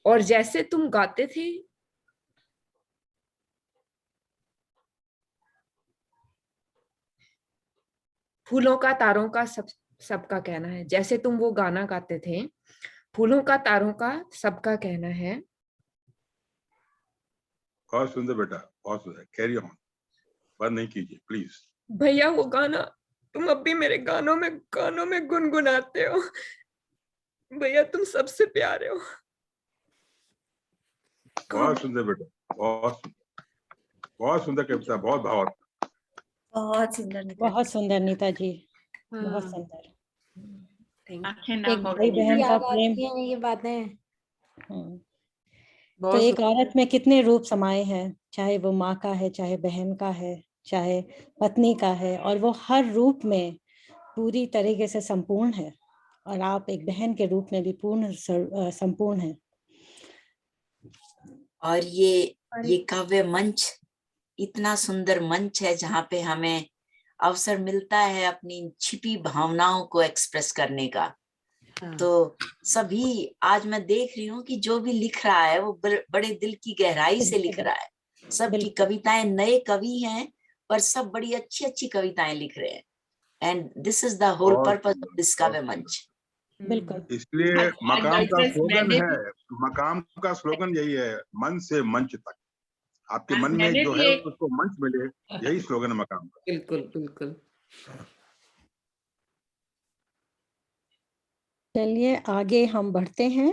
और जैसे तुम गाते थे, फूलों का तारों का सबका कहना है। जैसे तुम वो गाना गाते थे, फूलों का तारों का सबका कहना है। बहुत सुंदर बेटा, बहुत सुंदर। कैरी ऑन, बंद नहीं कीजिए प्लीज। भैया वो गाना तुम अब भी मेरे गानों में गुनगुनाते हो। भैया तुम सबसे प्यारे हो। बहुत सुंदर बेटा, बहुत सुंदर कविता, बहुत भावात्मक। बहुत सुंदर, बहुत सुंदर नीता जी, बहुत सुंदर। आंखें एक भाई बहन का याद प्रेम। आती हैं ये बातें। तो एक औरत में कितने रूप समाये हैं, चाहे वो माँ का है, चाहे बहन का है, चाहे पत्नी का है, और वो हर रूप में पूरी तरीके से संपूर्ण है। और आप एक बहन के रूप में भी पूर्ण संपूर्ण है। और ये काव्य मंच इतना सुंदर मंच है जहाँ पे हमें अवसर मिलता है अपनी छिपी भावनाओं को एक्सप्रेस करने का। तो सभी, आज मैं देख रही हूँ कि जो भी लिख रहा है वो बड़े दिल की गहराई से लिख रहा है। सबकी कविताएं, नए कवि हैं पर सब बड़ी अच्छी अच्छी कविताएं लिख रहे हैं। And this is the whole purpose of this काव्य मंच। बिल्कुल, इसलिए मकाम का स्लोगन है, मकाम का स्लोगन यही है, मन से मंच तक। आपके मन में जो है उसको मंच मिले, यही स्लोगन है मकाम का। बिल्कुल बिल्कुल। चलिए आगे हम बढ़ते हैं,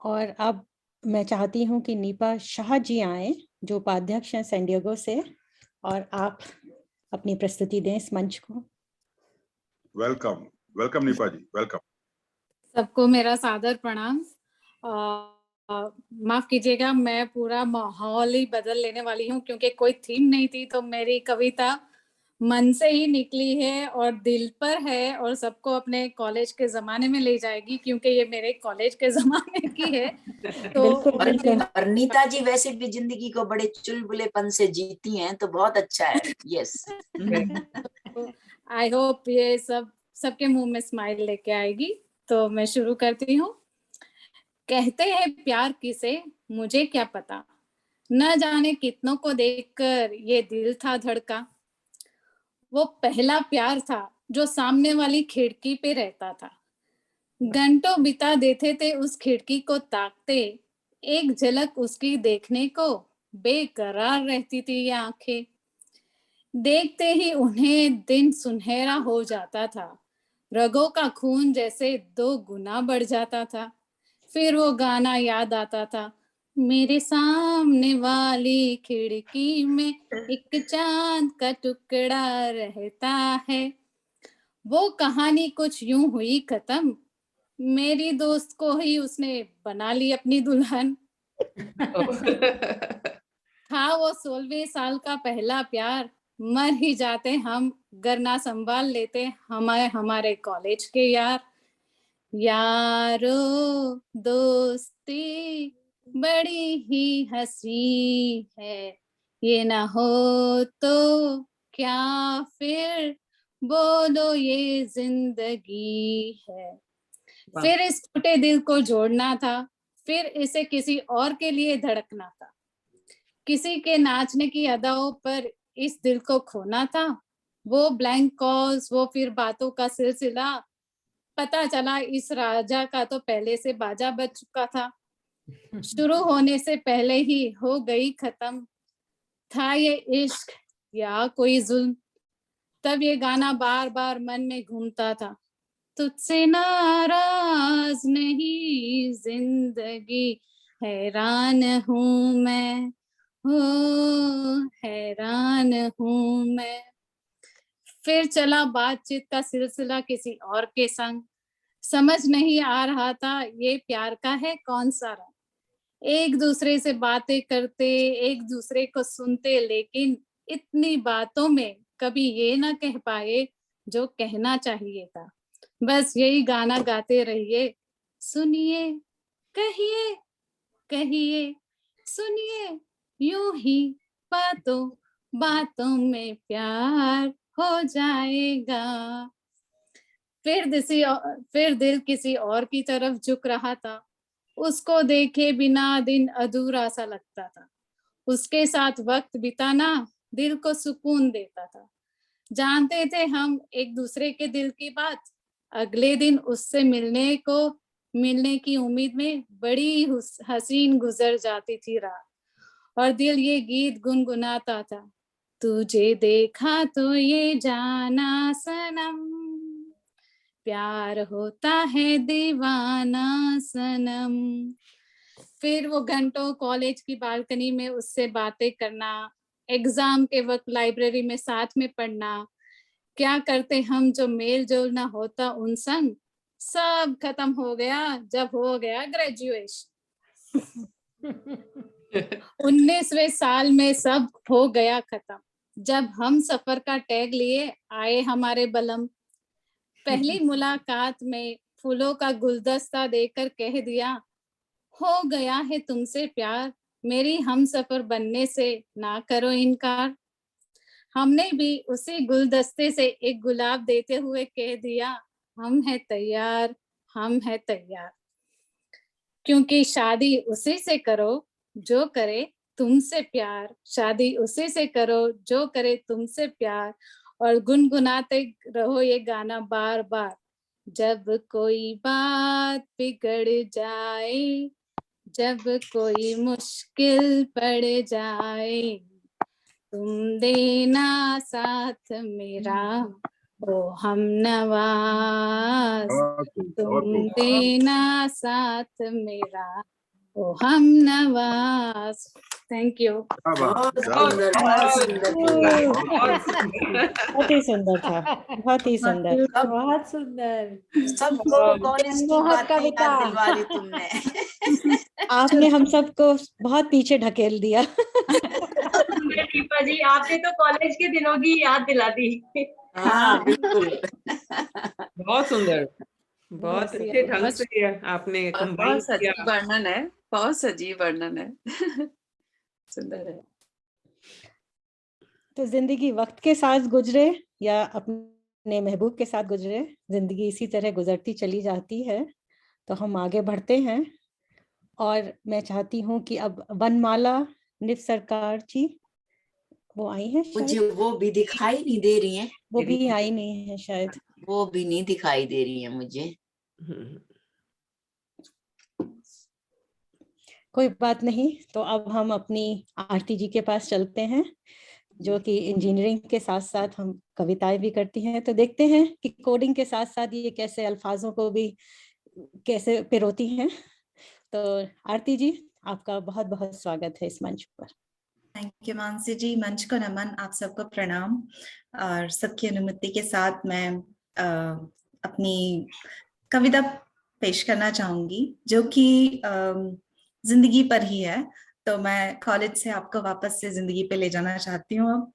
और अब मैं चाहती हूँ कि नीपा शाह जी आए, जो उपाध्यक्ष हैं सैन डिएगो से, और आप अपनी प्रस्तुति दें इस मंच को। वेलकम, वेलकम नीपा जी, वेलकम। सबको मेरा सादर प्रणाम। माफ कीजिएगा, मैं पूरा माहौल ही बदल लेने वाली हूँ क्योंकि कोई थीम नहीं थी, तो मेरी कविता मन से ही निकली है और दिल पर है और सबको अपने कॉलेज के जमाने में ले जाएगी क्योंकि ये मेरे कॉलेज के जमाने की है। तो और नीता जी वैसे भी जिंदगी को बड़े चुलबुलेपन से जीती हैं, तो बहुत अच्छा है। यस, आई होप ये सबके मुंह में स्माइल लेके आएगी। तो मैं शुरू करती हूँ। कहते हैं प्यार किसे, मुझे क्या पता, न जाने कितनों को देखकर ये दिल था धड़का। वो पहला प्यार था जो सामने वाली खिड़की पे रहता था। घंटों बिता देते थे उस खिड़की को ताकते, एक झलक उसकी देखने को बेकरार रहती थी ये आंखें। देखते ही उन्हें दिन सुनहरा हो जाता था, रगों का खून जैसे 2 गुना बढ़ जाता था। फिर वो गाना याद आता था, मेरे सामने वाली खिड़की में एक चांद का टुकड़ा रहता है। वो कहानी कुछ यूं हुई खत्म, मेरी दोस्त को ही उसने बना ली अपनी दुल्हन। था वो 16वें साल का पहला प्यार, मर ही जाते हम गर ना संभाल लेते हमारे कॉलेज के यार। यारो दोस्ती बड़ी ही हंसी है, ये ना हो तो क्या फिर बोलो ये जिंदगी है। फिर इस टूटे दिल को जोड़ना था, फिर इसे किसी और के लिए धड़कना था, किसी के नाचने की अदाओं पर इस दिल को खोना था। वो ब्लैंक कॉल्स, वो फिर बातों का सिलसिला, पता चला इस राजा का तो पहले से बाजा बज चुका था। शुरू होने से पहले ही हो गई खत्म, था ये इश्क या कोई जुल्म। तब ये गाना बार बार मन में घूमता था, तुझसे नाराज नहीं जिंदगी, हैरान हूँ मैं, हो हैरान हूँ मैं। फिर चला बातचीत का सिलसिला किसी और के संग, समझ नहीं आ रहा था ये प्यार का है कौन सा रंग। एक दूसरे से बातें करते, एक दूसरे को सुनते, लेकिन इतनी बातों में कभी ये ना कह पाए जो कहना चाहिए था। बस यही गाना गाते रहिए, सुनिए कहिए कहिए सुनिए, यूं ही बातों बातों में प्यार हो जाएगा। फिर दिल किसी और की तरफ झुक रहा था, उसको देखे बिना दिन अधूरा सा लगता था। उसके साथ वक्त बिताना दिल को सुकून देता था। जानते थे हम एक दूसरे के दिल की बात, अगले दिन उससे मिलने की उम्मीद में बड़ी हसीन गुजर जाती थी रात। और दिल ये गीत गुनगुनाता था, तुझे देखा तो ये जाना सनम, प्यार होता है दीवाना सनम। फिर वो घंटों कॉलेज की बालकनी में उससे बातें करना, एग्जाम के वक्त लाइब्रेरी में साथ में पढ़ना, क्या करते हम जो मेल जोल ना होता उन संग, सब खत्म हो गया जब हो गया ग्रेजुएशन। 19वें साल में सब हो गया खत्म, जब हम सफर का टैग लिए आए हमारे बलम। पहली मुलाकात में फूलों का गुलदस्ता देकर कह दिया, हो गया है तुमसे प्यार, मेरी हम सफर बनने से ना करो इनकार। हमने भी उसी गुलदस्ते से एक गुलाब देते हुए कह दिया, हम हैं तैयार, हम हैं तैयार। क्योंकि शादी उसी से करो जो करे तुमसे प्यार, शादी उसी से करो जो करे तुमसे प्यार। और गुनगुनाते रहो ये गाना बार बार, जब कोई बात बिगड़ जाए, जब कोई मुश्किल पड़ जाए, तुम देना साथ मेरा ओ हम नवाज, तुम देना साथ मेरा ओ हम नवाज। Thank you. बहुत सुंदर, बहुत सुंदर। बहुत ही सुंदर था, बहुत ही सुंदर। बहुत सुंदर। सबको कॉलेज की मनमोहक बातें कविता। याद दिलवा दी तुमने। आपने हम सबको बहुत पीछे ढकेल दिया। दीपा जी, आपने तो कॉलेज के दिनों की याद दिला दी। हाँ बिल्कुल। बहुत सुंदर, बहुत अच्छे ढंग से आपने कंबाइन बहुत किया। सजीव वर्णन है, बहुत सजीव वर्णन है। सुंदर है। तो जिंदगी वक्त के साथ गुजरे या अपने महबूब के साथ गुजरे, जिंदगी इसी तरह गुजरती चली जाती है। तो हम आगे बढ़ते हैं और मैं चाहती हूँ कि अब वनमाला निप सरकार जी वो आई हैं मुझे शायद, वो भी दिखाई नहीं दे रही हैं। वो भी आई नहीं है शायद, वो भी नहीं दिखाई दे रही है मुझे। कोई बात नहीं। तो अब हम अपनी आरती जी के पास चलते हैं, जो कि इंजीनियरिंग के साथ साथ हम कविताएं भी करती हैं। तो देखते हैं कि कोडिंग के साथ साथ ये कैसे अल्फाजों को भी कैसे पिरोती हैं। तो आरती जी, आपका बहुत बहुत स्वागत है इस मंच पर। थैंक यू मानसी जी, मंच को नमन, आप सबको प्रणाम। और सबकी अनुमति के साथ मैं अपनी कविता पेश करना चाहूंगी, जो कि जिंदगी पर ही है। तो मैं कॉलेज से आपको वापस से जिंदगी पे ले जाना चाहती हूँ अब,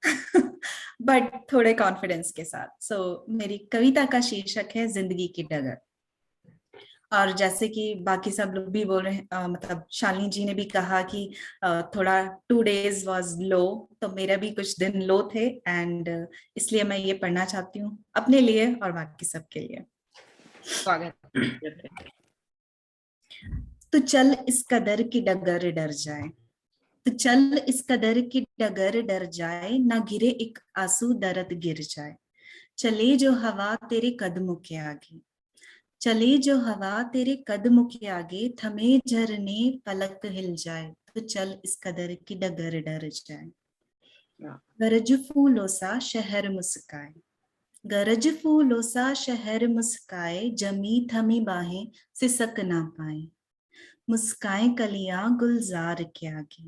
बट थोड़े कॉन्फिडेंस के साथ। सो मेरी कविता का शीर्षक है जिंदगी की डगर। और जैसे कि बाकी सब लोग भी बोल रहे हैं, मतलब शालिनी जी ने भी कहा कि थोड़ा 2 days वाज लो, तो मेरा भी कुछ दिन लो थे। एंड इसलिए मैं ये पढ़ना चाहती हूँ अपने लिए और बाकी सबके लिए। स्वागत। तो चल इस कदर की डगर डर जाए, तो चल इस कदर की डगर डर जाए, ना गिरे एक आंसू दर्द गिर जाए। चले जो हवा तेरे कदमों के आगे, चले जो हवा तेरे कदमों के आगे, थमे झरने पलक हिल जाए। तो चल इस कदर की डगर डर जाए। गरज फूलों सा शहर मुस्काए, गरज फूलों सा शहर मुस्काए, जमी थमी बाहें सिसक ना पाए। मुस्काएं कलियां गुलजार के आगे,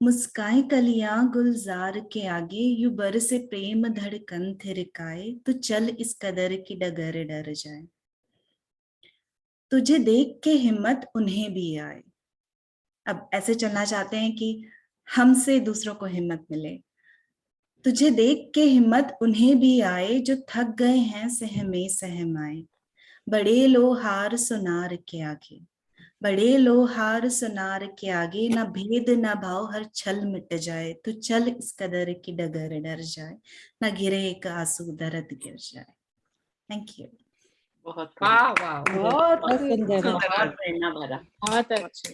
मुस्काएं कलियां गुलजार के आगे, यू बरसे प्रेम धड़कन थिरकाए। तो चल इस कदर की डगर डर जाए। तुझे देख के हिम्मत उन्हें भी आए। अब ऐसे चलना चाहते हैं कि हमसे दूसरों को हिम्मत मिले। तुझे देख के हिम्मत उन्हें भी आए, जो थक गए हैं सहमे सहमाए। बड़े लोहार सुनार के आगे, बड़े लोहार सुनार के आगे, ना भेद ना भाव हर छल मिट जाए। तो चल इस कदर की डगर डर जाए, ना गिरे एक आंसू दर्द गिर जाए। Thank you. बहुत वाह वाह, बहुत सुंदर, बहुत प्रेरणा भरा, बहुत अच्छा,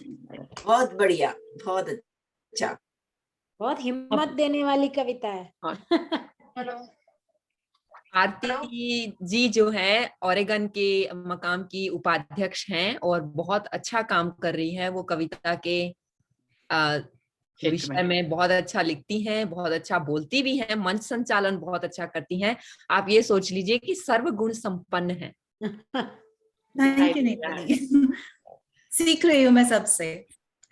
बहुत बढ़िया, बहुत अच्छा। बहुत हिम्मत देने वाली कविता है। आरती जी जो है ओरेगन के मकाम की उपाध्यक्ष हैं और बहुत अच्छा काम कर रही हैं। वो कविता के विषय में बहुत अच्छा लिखती हैं, बहुत अच्छा बोलती भी हैं, मंच संचालन बहुत अच्छा करती हैं। आप ये सोच लीजिए कि सर्वगुण संपन्न है। Thank you Neeta. सीख रही हूँ मैं सबसे,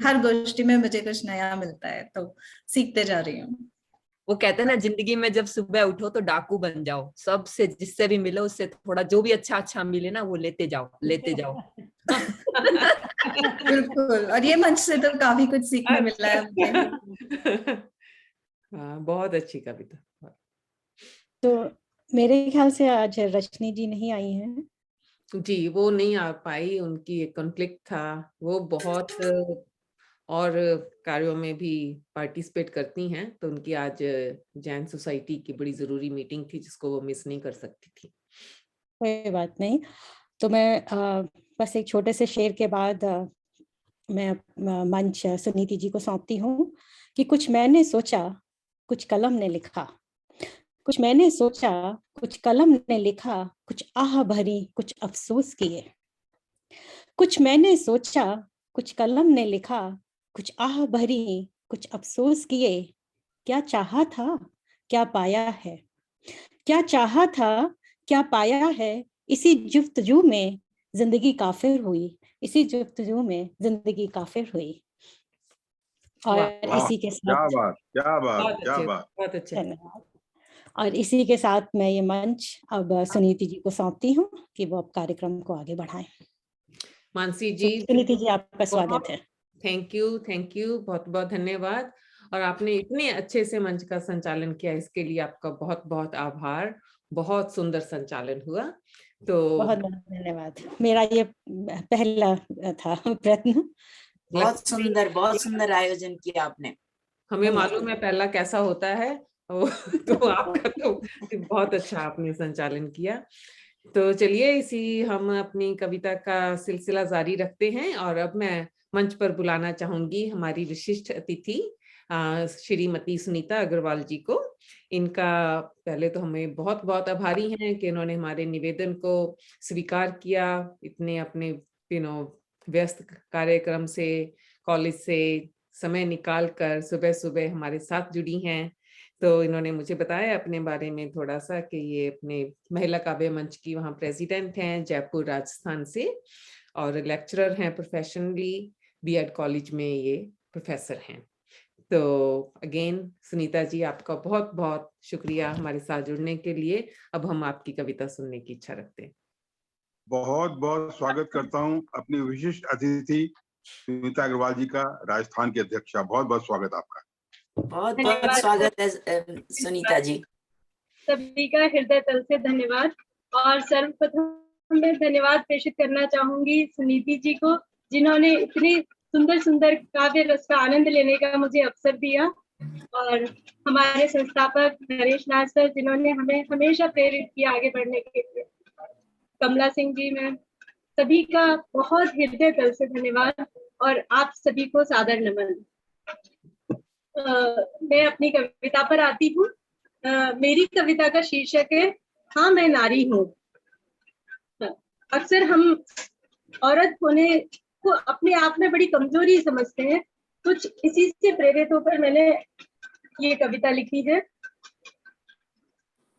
हर गोष्ठी में मुझे कुछ नया मिलता है, तो सीखते जा रही हूँ। वो कहते हैं ना, जिंदगी में जब सुबह उठो तो डाकू बन जाओ, सबसे जिससे भी मिलो उससे थोड़ा जो भी अच्छा अच्छा मिले ना वो लेते जाओ, लेते जाओ। बिल्कुल, और ये मंच से तो काफी कुछ सीखने मिला है मुझे। हाँ, बहुत अच्छी कविता। तो मेरे ख्याल से आज रजनी जी नहीं आई हैं। जी, वो नहीं आ पाई, उनकी एक कॉन्फ्लिक्ट था। वो बहुत और कार्यों में भी पार्टिसिपेट करती हैं, तो उनकी आज जैन सोसाइटी की बड़ी जरूरी मीटिंग थी जिसको वो मिस नहीं कर सकती थी। कोई बात नहीं। तो मैं बस एक छोटे से शेर के बाद मैं मंच सुनीति जी को सौंपती हूँ कि कुछ मैंने सोचा, कुछ कलम ने लिखा। कुछ मैंने सोचा, कुछ कलम ने लिखा, कुछ आह भरी, कुछ अफसोस किए। कुछ मैंने सोचा, कुछ कलम ने लिखा, कुछ आह भरी, कुछ अफसोस किए। क्या चाहा था, क्या पाया है, क्या चाहा था, क्या पाया है। इसी जुफ्तजू में जिंदगी काफिर हुई, इसी जुफ्तजू में जिंदगी काफिर हुई। और इसी के साथ क्या बात, क्या बात, बहुत क्या अच्छे, बात। बहुत अच्छे। धन्यवाद। और इसी के साथ मैं ये मंच अब सुनीति जी को सौंपती हूँ कि वो अब कार्यक्रम को आगे बढ़ाएं। मानसी जी, सुनीति जी, आपका स्वागत है। थैंक यू, बहुत बहुत धन्यवाद। और आपने इतने अच्छे से मंच का संचालन किया, इसके लिए आपका बहुत बहुत आभार। बहुत सुंदर संचालन हुआ। तो बहुत बहुत धन्यवाद। मेरा ये पहला था प्रयत्न। बहुत सुंदर आयोजन किया आपने। हमें मालूम है पहला कैसा होता है। तो आपका तो बहुत अच्छा आपने संचालन किया। तो चलिए इसी हम अपनी कविता का सिलसिला जारी रखते हैं, और अब मैं मंच पर बुलाना चाहूंगी हमारी विशिष्ट अतिथि श्रीमती सुनीता अग्रवाल जी को। इनका पहले तो हमें बहुत बहुत आभारी हैं कि इन्होंने हमारे निवेदन को स्वीकार किया। इतने अपने व्यस्त कार्यक्रम से, कॉलेज से समय निकाल कर सुबह सुबह हमारे साथ जुड़ी हैं। तो इन्होंने मुझे बताया अपने बारे में थोड़ा सा कि ये अपने महिला काव्य मंच की वहाँ प्रेसिडेंट हैं जयपुर राजस्थान से, और लेक्चरर हैं प्रोफेशनली, बीएड कॉलेज में ये प्रोफेसर हैं। तो अगेन सुनीता जी, आपका बहुत बहुत शुक्रिया हमारे साथ जुड़ने के लिए। अब हम आपकी कविता सुनने की इच्छा रखते हैं। बहुत बहुत स्वागत करता हूँ अपनी विशिष्ट अतिथि सुनीता अग्रवाल जी का, राजस्थान की अध्यक्षा। बहुत बहुत स्वागत आपका। बहुत बहुत स्वागत है सुनीता जी। सभी का हृदय तल से धन्यवाद। और सर्वप्रथम मैं धन्यवाद प्रेषित करना चाहूंगी सुनीति जी को, जिन्होंने इतनी सुंदर सुंदर काव्य रस का आनंद लेने का मुझे अवसर दिया, और हमारे संस्थापक नरेश नाथ सर, जिन्होंने हमें हमेशा प्रेरित किया आगे बढ़ने के लिए। कमला सिंह जी, मैम, सभी का बहुत हृदय तल से धन्यवाद, और आप सभी को सादर नमन। मैं अपनी कविता पर आती हूँ। मेरी कविता का शीर्षक है हाँ मैं नारी हूँ। अक्सर हम औरत होने को अपने आप में बड़ी कमजोरी समझते हैं। कुछ इसी से प्रेरित होकर मैंने ये कविता लिखी है।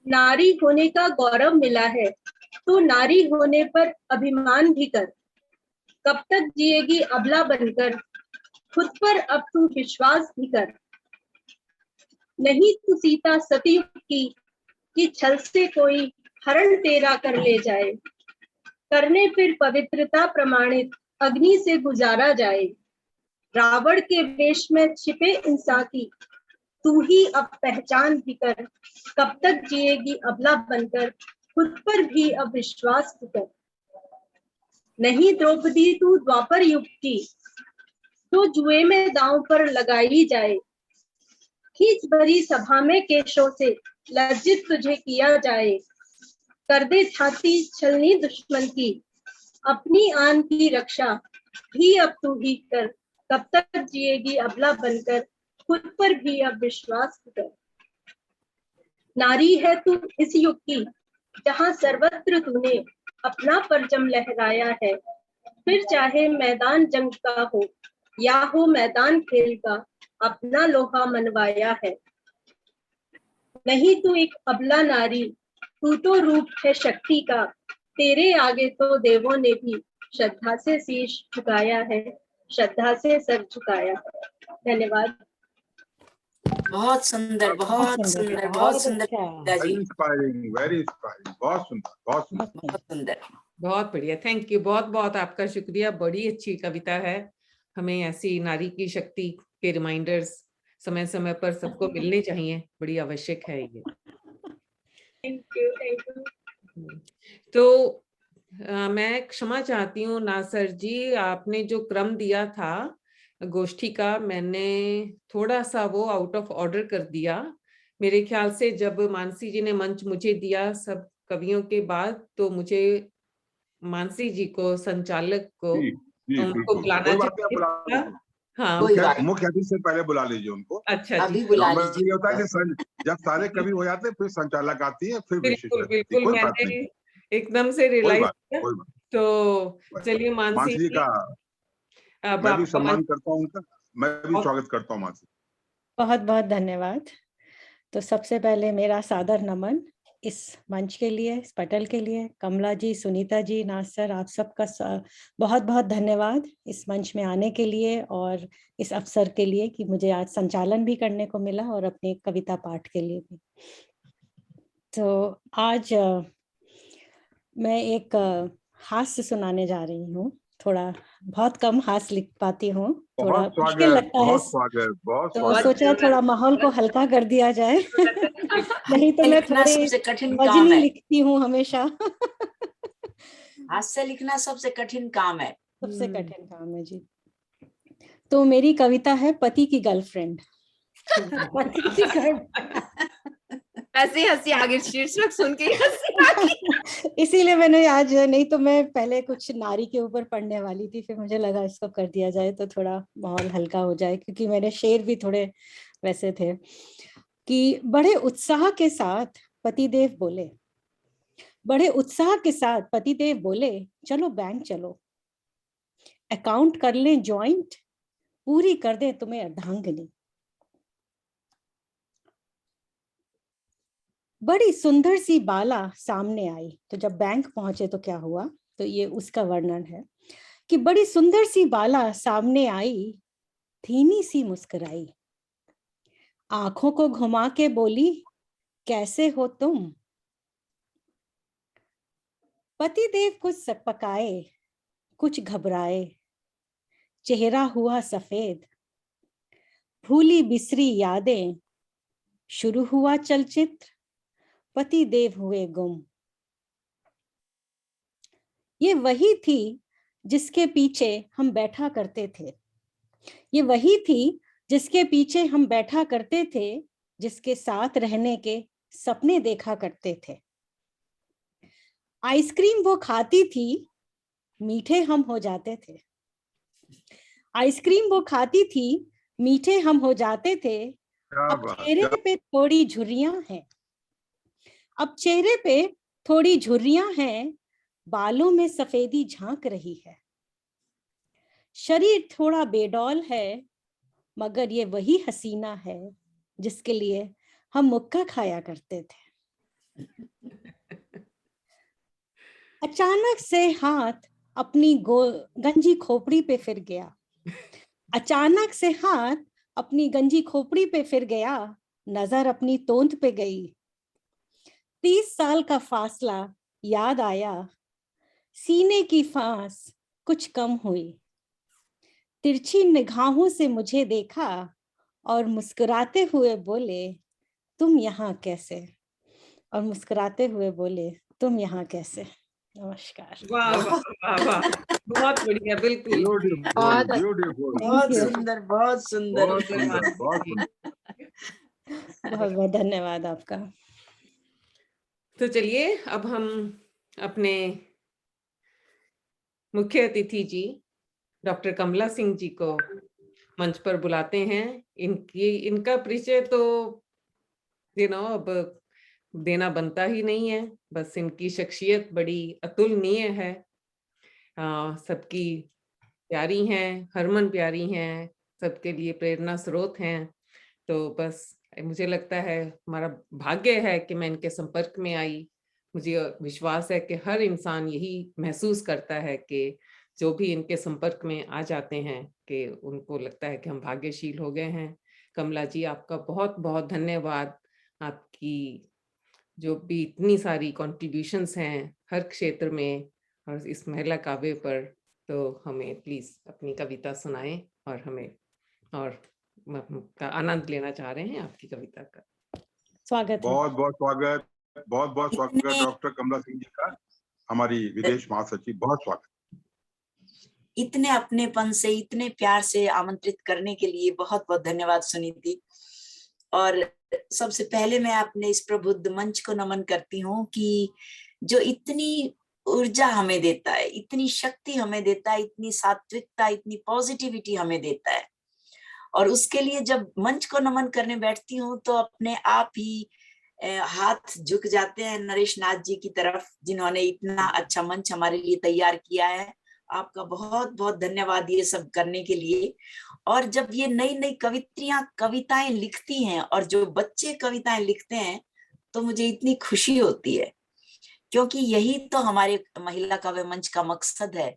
नारी होने का गौरव मिला है तो नारी होने पर अभिमान भी कर। कब तक जिएगी अबला बनकर, खुद पर अब तू विश्वास भी कर। नहीं तू सीता सतयुग की कि छल से कोई हरण तेरा कर ले जाए। करने फिर पवित्रता प्रमाणित अग्नि से गुजारा जाए। रावण के वेश में छिपे इंसान की तू ही अब पहचान भी कर। कब तक जिएगी अबला बनकर, खुद पर भी अब विश्वास भी कर। नहीं द्रौपदी तू द्वापर युग की, तो जुए में दांव पर लगाई जाए। खींच भरी सभा में केशों से लज्जित तुझे किया जाए। कर दे छाती छलनी दुश्मन की, अपनी आन की रक्षा भी अब तू ही कर। कब तक जिएगी अबला बनकर, खुद पर भी अब विश्वास कर। नारी है तू इस युग की, जहां सर्वत्र तूने अपना परचम लहराया है। फिर चाहे मैदान जंग का हो या हो मैदान खेल का, अपना लोहा मनवाया है। नहीं तू एक अबला नारी, तू तो रूप है शक्ति का। तेरे आगे तो देवों ने भी श्रद्धा से शीश झुकाया है, श्रद्धा से सर झुकाया है। धन्यवाद। बहुत सुंदर, बहुत सुंदर, बहुत सुंदर। वेरी इंस्पायरिंग, बहुत सुंदर, बहुत सुंदर। बहुत सुंदर। बहुत बढ़िया, थैंक यू, बहुत बहुत आपका शुक्रिया। बड़ी अच्छी कविता है। हमें ऐसी नारी की शक्ति के रिमाइंडर्स समय समय पर सबको मिलने चाहिए, बड़ी आवश्यक है ये। Thank you. तो मैं क्षमा चाहती हूँ नासर जी, आपने जो क्रम दिया था गोष्ठी का, मैंने थोड़ा सा वो आउट ऑफ ऑर्डर कर दिया। मेरे ख्याल से जब मानसी जी ने मंच मुझे दिया सब कवियों के बाद, तो मुझे मानसी जी को, संचालक को, जी जी उनको बिल्कुल, बुलाना कोई बात नहीं, आप चाहिए बुला था। लीजिए। हाँ, कोई बात नहीं, मुख्य अतिथि से पहले बुला लीजिए उनको। अच्छा जी, अभी बुला नॉर्मली लीजिए। ये होता है कि जब सारे कवि हो जाते हैं फिर संचालक आती है, फिर विशिष्ट बिल्कुल अतिथि। बिल्कुल, कोई बात मैंने नहीं, एकदम से कोई रियलाइज बात किया। कोई बात तो चलिए मानसी मानसी जी जी, का अब मैं भी आपका सम्मान मंच। करता हूँ उनका, मैं भी स्वागत करता हूँ मानसी। बहुत बहुत धन्यवाद। तो सबसे पहले मेरा सादर नमन इस मंच के लिए, इस पटल के लिए। कमला जी, सुनीता जी, नासर, आप सबका बहुत बहुत धन्यवाद इस मंच में आने के लिए और इस अवसर के लिए कि मुझे आज संचालन भी करने को मिला और अपने कविता पाठ के लिए भी। तो आज मैं एक हास्य सुनाने जा रही हूँ। थोड़ा बहुत कम हास्य लिख पाती हूँ, थोड़ा बहुत मुश्किल स्वागत, लगता है, बहुत स्वागत, बहुत तो स्वागत। सोचा थोड़ा माहौल को हल्का कर दिया जाए। नहीं तो मैं लिखना थोड़ी सबसे कठिन काम वजनी है। लिखती हूँ हमेशा। हास्य लिखना सबसे कठिन काम है। सबसे कठिन काम है जी। तो मेरी कविता है पति की गर्लफ्रेंड। पति की ऐसे हंसी आ गई, शीर्षक सुन के हंसी आ गई। इसीलिए मैंने आज, नहीं तो मैं पहले कुछ नारी के ऊपर पढ़ने वाली थी, फिर मुझे लगा इसको कर दिया जाए तो थोड़ा माहौल हल्का हो जाए, क्योंकि मेरे शेर भी थोड़े वैसे थे कि बड़े उत्साह के साथ पतिदेव बोले, बड़े उत्साह के साथ पतिदेव बोले, चलो बैंक चलो, अकाउंट कर लें जॉइंट, पूरी कर दे तुम्हें अर्धांगिनी। बड़ी सुंदर सी बाला सामने आई। तो जब बैंक पहुंचे तो क्या हुआ, तो ये उसका वर्णन है कि बड़ी सुंदर सी बाला सामने आई, धीमी सी मुस्कुराई, आंखों को घुमा के बोली, कैसे हो तुम। पतिदेव कुछ सकपकाए, कुछ घबराए, चेहरा हुआ सफेद, भूली बिसरी यादें, शुरू हुआ चलचित्र, पतिदेव हुए गुम। ये वही थी जिसके पीछे हम बैठा करते थे, ये वही थी जिसके पीछे हम बैठा करते थे, जिसके साथ रहने के सपने देखा करते थे। आइसक्रीम वो खाती थी, मीठे हम हो जाते थे। आइसक्रीम वो खाती थी, मीठे हम हो जाते थे। क्या अब बात, चेहरे पे थोड़ी झुर्रियां हैं, अब चेहरे पे थोड़ी झुर्रियां हैं, बालों में सफेदी झांक रही है। शरीर थोड़ा बेडौल है, मगर ये वही हसीना है जिसके लिए हम मुक्का खाया करते थे। अचानक से हाथ अपनी गंजी खोपड़ी पे फिर गया, अचानक से हाथ अपनी गंजी खोपड़ी पे फिर गया, नजर अपनी तोंद पे गई। 30 साल का फासला याद आया, सीने की फांस कुछ कम हुई। तिरछी निगाहों से मुझे देखा और मुस्कुराते हुए बोले, तुम यहाँ कैसे। और मुस्कुराते हुए बोले, तुम यहाँ कैसे। नमस्कार। वाह वाह वाह वाह, बहुत बढ़िया, बिल्कुल बहुत ब्यूटीफुल, बहुत सुंदर, बहुत सुंदर। बहुत सुंदर, बहुत सुंदर। बहुत बहुत धन्यवाद आपका। तो चलिए अब हम अपने मुख्य अतिथि जी डॉक्टर कमला सिंह जी को मंच पर बुलाते हैं। इनका परिचय तो अब देना बनता ही नहीं है, बस इनकी शख्सियत बड़ी अतुलनीय है, सबकी प्यारी हैं, हरमन प्यारी हैं, सबके लिए प्रेरणा स्रोत हैं। तो बस मुझे लगता है हमारा भाग्य है कि मैं इनके संपर्क में आई। मुझे विश्वास है कि हर इंसान यही महसूस करता है कि जो भी इनके संपर्क में आ जाते हैं कि उनको लगता है कि हम भाग्यशील हो गए हैं। कमला जी, आपका बहुत बहुत धन्यवाद। आपकी जो भी इतनी सारी कॉन्ट्रीब्यूशंस हैं हर क्षेत्र में, और इस महिला काव्य पर तो हमें प्लीज अपनी कविता सुनाएं और हमें और का आनंद लेना चाह रहे हैं आपकी कविता का। स्वागत है। बहुत बहुत स्वागत डॉक्टर कमला सिंह जी का, हमारी विदेश महासचिव, बहुत स्वागत। इतने अपनेपन से, इतने प्यार से आमंत्रित करने के लिए बहुत बहुत धन्यवाद सुनीति। और सबसे पहले मैं अपने इस प्रबुद्ध मंच को नमन करती हूँ कि जो इतनी ऊर्जा हमें देता है, इतनी शक्ति हमें देता है, इतनी सात्विकता, इतनी पॉजिटिविटी हमें देता है। और उसके लिए जब मंच को नमन करने बैठती हूँ तो अपने आप ही हाथ झुक जाते हैं नरेश नाथ जी की तरफ, जिन्होंने इतना अच्छा मंच हमारे लिए तैयार किया है। आपका बहुत बहुत धन्यवाद ये सब करने के लिए। और जब ये नई नई कविताएं लिखती हैं और जो बच्चे कविताएं लिखते हैं तो मुझे इतनी खुशी होती है, क्योंकि यही तो हमारे महिला काव्य मंच का मकसद है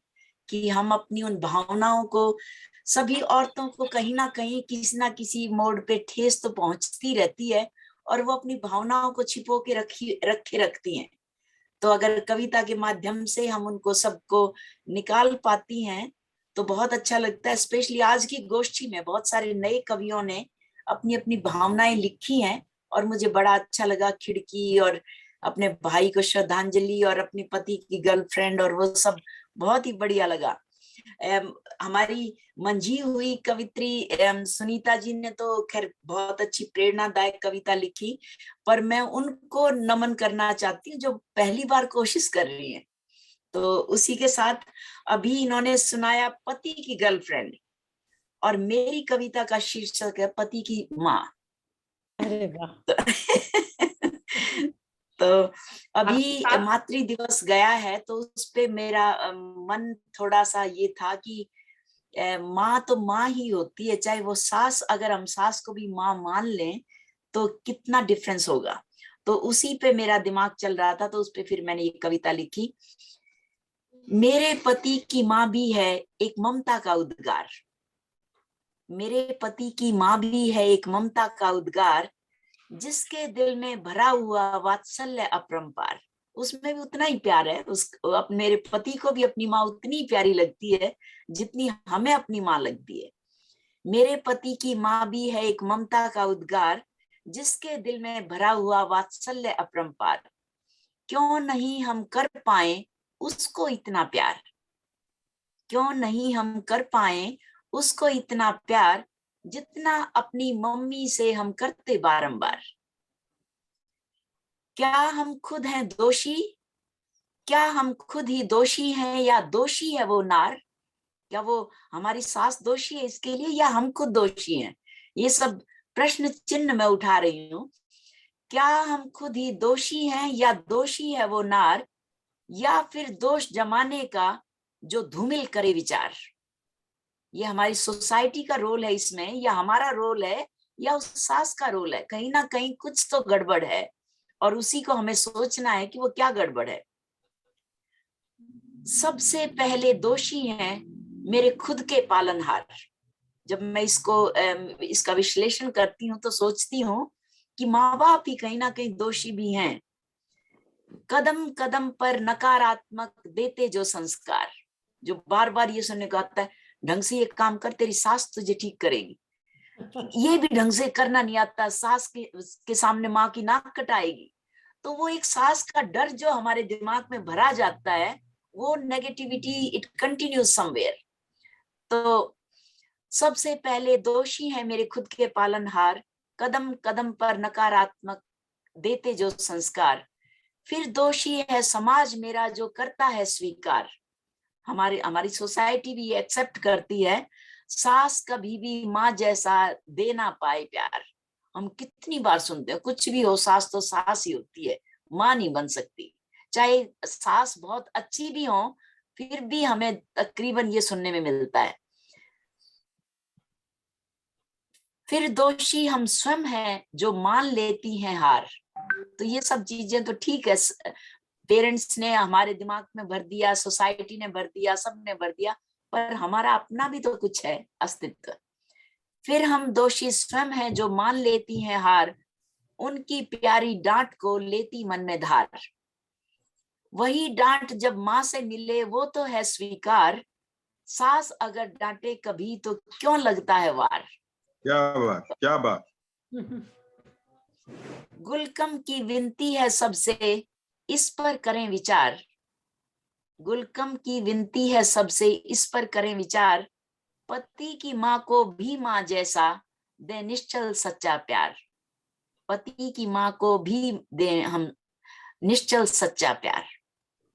कि हम अपनी उन भावनाओं को, सभी औरतों को कहीं ना कहीं किसी ना किसी मोड़ पे ठेस तो पहुंचती रहती है और वो अपनी भावनाओं को छिपो के रखे रखती हैं। तो अगर कविता के माध्यम से हम उनको सबको निकाल पाती हैं तो बहुत अच्छा लगता है। स्पेशली आज की गोष्ठी में बहुत सारे नए कवियों ने अपनी अपनी भावनाएं लिखी हैं और मुझे बड़ा अच्छा लगा। खिड़की और अपने भाई को श्रद्धांजलि और अपने पति की गर्लफ्रेंड और वो सब बहुत ही बढ़िया लगा। हमारी मंझी हुई कवित्री सुनीता जी ने तो खैर बहुत अच्छी प्रेरणादायक कविता लिखी, पर मैं उनको नमन करना चाहती हूँ जो पहली बार कोशिश कर रही हैं। तो उसी के साथ अभी इन्होंने सुनाया पति की गर्लफ्रेंड, और मेरी कविता का शीर्षक है पति की माँ। अरे वाह। तो अभी मातृ दिवस गया है तो उस पे मेरा मन थोड़ा सा ये था कि माँ तो माँ ही होती है, चाहे वो सास, अगर हम सास को भी माँ मान लें तो कितना डिफरेंस होगा। तो उसी पे मेरा दिमाग चल रहा था, तो उस पे फिर मैंने ये कविता लिखी। मेरे पति की माँ भी है एक ममता का उद्गार, मेरे पति की माँ भी है एक ममता का उद्गार, जिसके दिल में भरा हुआ वात्सल्य अपरंपार। उसमें भी उतना ही प्यार है, मेरे पति को भी अपनी माँ उतनी प्यारी लगती है जितनी हमें अपनी माँ लगती है। मेरे पति की माँ भी है एक ममता का उद्गार, जिसके दिल में भरा हुआ वात्सल्य अपरंपार। क्यों नहीं हम कर पाए उसको इतना प्यार, क्यों नहीं हम कर पाए उसको इतना प्यार, जितना अपनी मम्मी से हम करते बारंबार। क्या हम खुद हैं दोषी, क्या हम खुद ही दोषी हैं या दोषी है वो नार? क्या वो हमारी सास दोषी है इसके लिए या हम खुद दोषी हैं? ये सब प्रश्न चिन्ह मैं उठा रही हूँ। क्या हम खुद ही दोषी हैं या दोषी है वो नार, या फिर दोष जमाने का जो धूमिल करे विचार? ये हमारी सोसाइटी का रोल है इसमें, या हमारा रोल है, या उस सास का रोल है? कहीं ना कहीं कुछ तो गड़बड़ है और उसी को हमें सोचना है कि वो क्या गड़बड़ है। सबसे पहले दोषी हैं मेरे खुद के पालनहार। जब मैं इसका विश्लेषण करती हूँ तो सोचती हूँ कि माँ बाप ही कहीं ना कहीं दोषी भी हैं। कदम कदम पर नकारात्मक देते जो संस्कार, जो बार बार ये सुनने को आता है, ढंग से ये काम कर तेरी सास तुझे ठीक करेगी, ये भी ढंग से करना नहीं आता, सास के सामने माँ की नाक कटाएगी। तो वो एक सास का डर जो हमारे दिमाग में भरा जाता है, वो नेगेटिविटी इट कंटिन्यूज समवेयर। तो सबसे पहले दोषी है मेरे खुद के पालनहार, कदम कदम पर नकारात्मक देते जो संस्कार। फिर दोषी है समाज मेरा जो करता है स्वीकार। हमारी सोसाइटी भी एक्सेप्ट करती है, सास कभी भी माँ जैसा दे ना पाए प्यार। हम कितनी बार सुनते हैं, कुछ भी हो सास तो सास ही होती है, माँ नहीं बन सकती। चाहे सास बहुत अच्छी भी हो फिर भी हमें तकरीबन ये सुनने में मिलता है। फिर दोषी हम स्वयं हैं जो मान लेती हैं हार। तो ये सब चीजें तो ठीक है, पेरेंट्स ने हमारे दिमाग में भर दिया, सोसाइटी ने भर दिया, सबने भर दिया, पर हमारा अपना भी तो कुछ है अस्तित्व। फिर हम दोषी स्वयं हैं जो मान लेती हैं हार, उनकी प्यारी डांट को लेती मन में धार। वही डांट जब माँ से मिले वो तो है स्वीकार, सास अगर डांटे कभी तो क्यों लगता है वार। क्या बात, क्या बात। गुलकम की विनती है सबसे, इस पर करें विचार। गुलकम की विनती है सबसे, इस पर करें विचार। पति की माँ को भी माँ जैसा दे निश्चल सच्चा प्यार। पति की माँ को भी दे हम निश्चल सच्चा प्यार।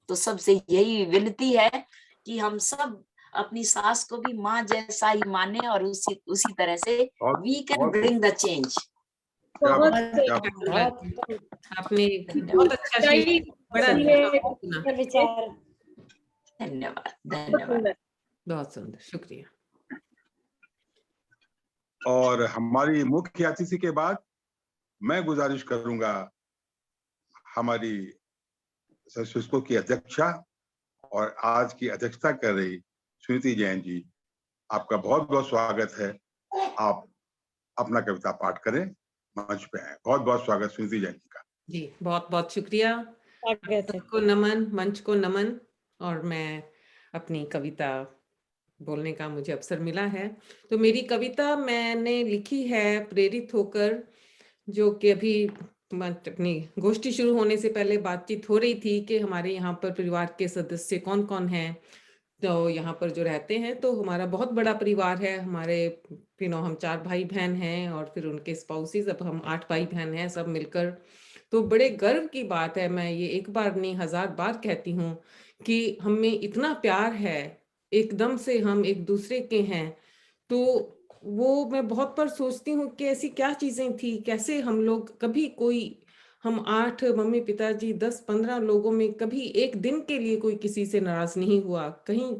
तो सबसे यही विनती है कि हम सब अपनी सास को भी माँ जैसा ही माने और उसी तरह से we can bring the change. आपने बहुत अच्छा बड़ा विचार। धन्यवाद, धन्यवाद, बहुत सुंदर, शुक्रिया। और हमारी मुख्य अतिथि के बाद मैं गुजारिश करूंगा हमारी संस्कृत की अध्यक्षा और आज की अध्यक्षता कर रही सुनीति जैन जी, आपका बहुत बहुत स्वागत है। आप अपना कविता पाठ करें, मंच पे आए। बहुत बहुत स्वागत सुनीति जैन जी का। जी बहुत बहुत शुक्रिया, सबको नमन, मंच को नमन। और मैं अपनी कविता बोलने का मुझे अवसर मिला है। तो मेरी कविता मैंने लिखी है प्रेरित होकर, जो कि अभी अपनी गोष्ठी शुरू होने से पहले बातचीत हो रही थी कि हमारे यहाँ पर परिवार के सदस्य कौन कौन हैं। तो यहाँ पर जो रहते हैं तो हमारा बहुत बड़ा परिवार है। हमारे हम 4 भाई बहन हैं और फिर उनके स्पाउसेस, अब हम 8 भाई बहन हैं सब मिलकर। तो बड़े गर्व की बात है, मैं ये एक बार नहीं 1000 बार कहती हूँ कि हमें इतना प्यार है, एकदम से हम एक दूसरे के हैं। तो वो मैं बहुत बार सोचती हूँ कि ऐसी क्या चीजें थी, कैसे हम लोग कभी हम 8 मम्मी पिताजी 10-15 लोगों में कभी एक दिन के लिए कोई किसी से नाराज नहीं हुआ। कहीं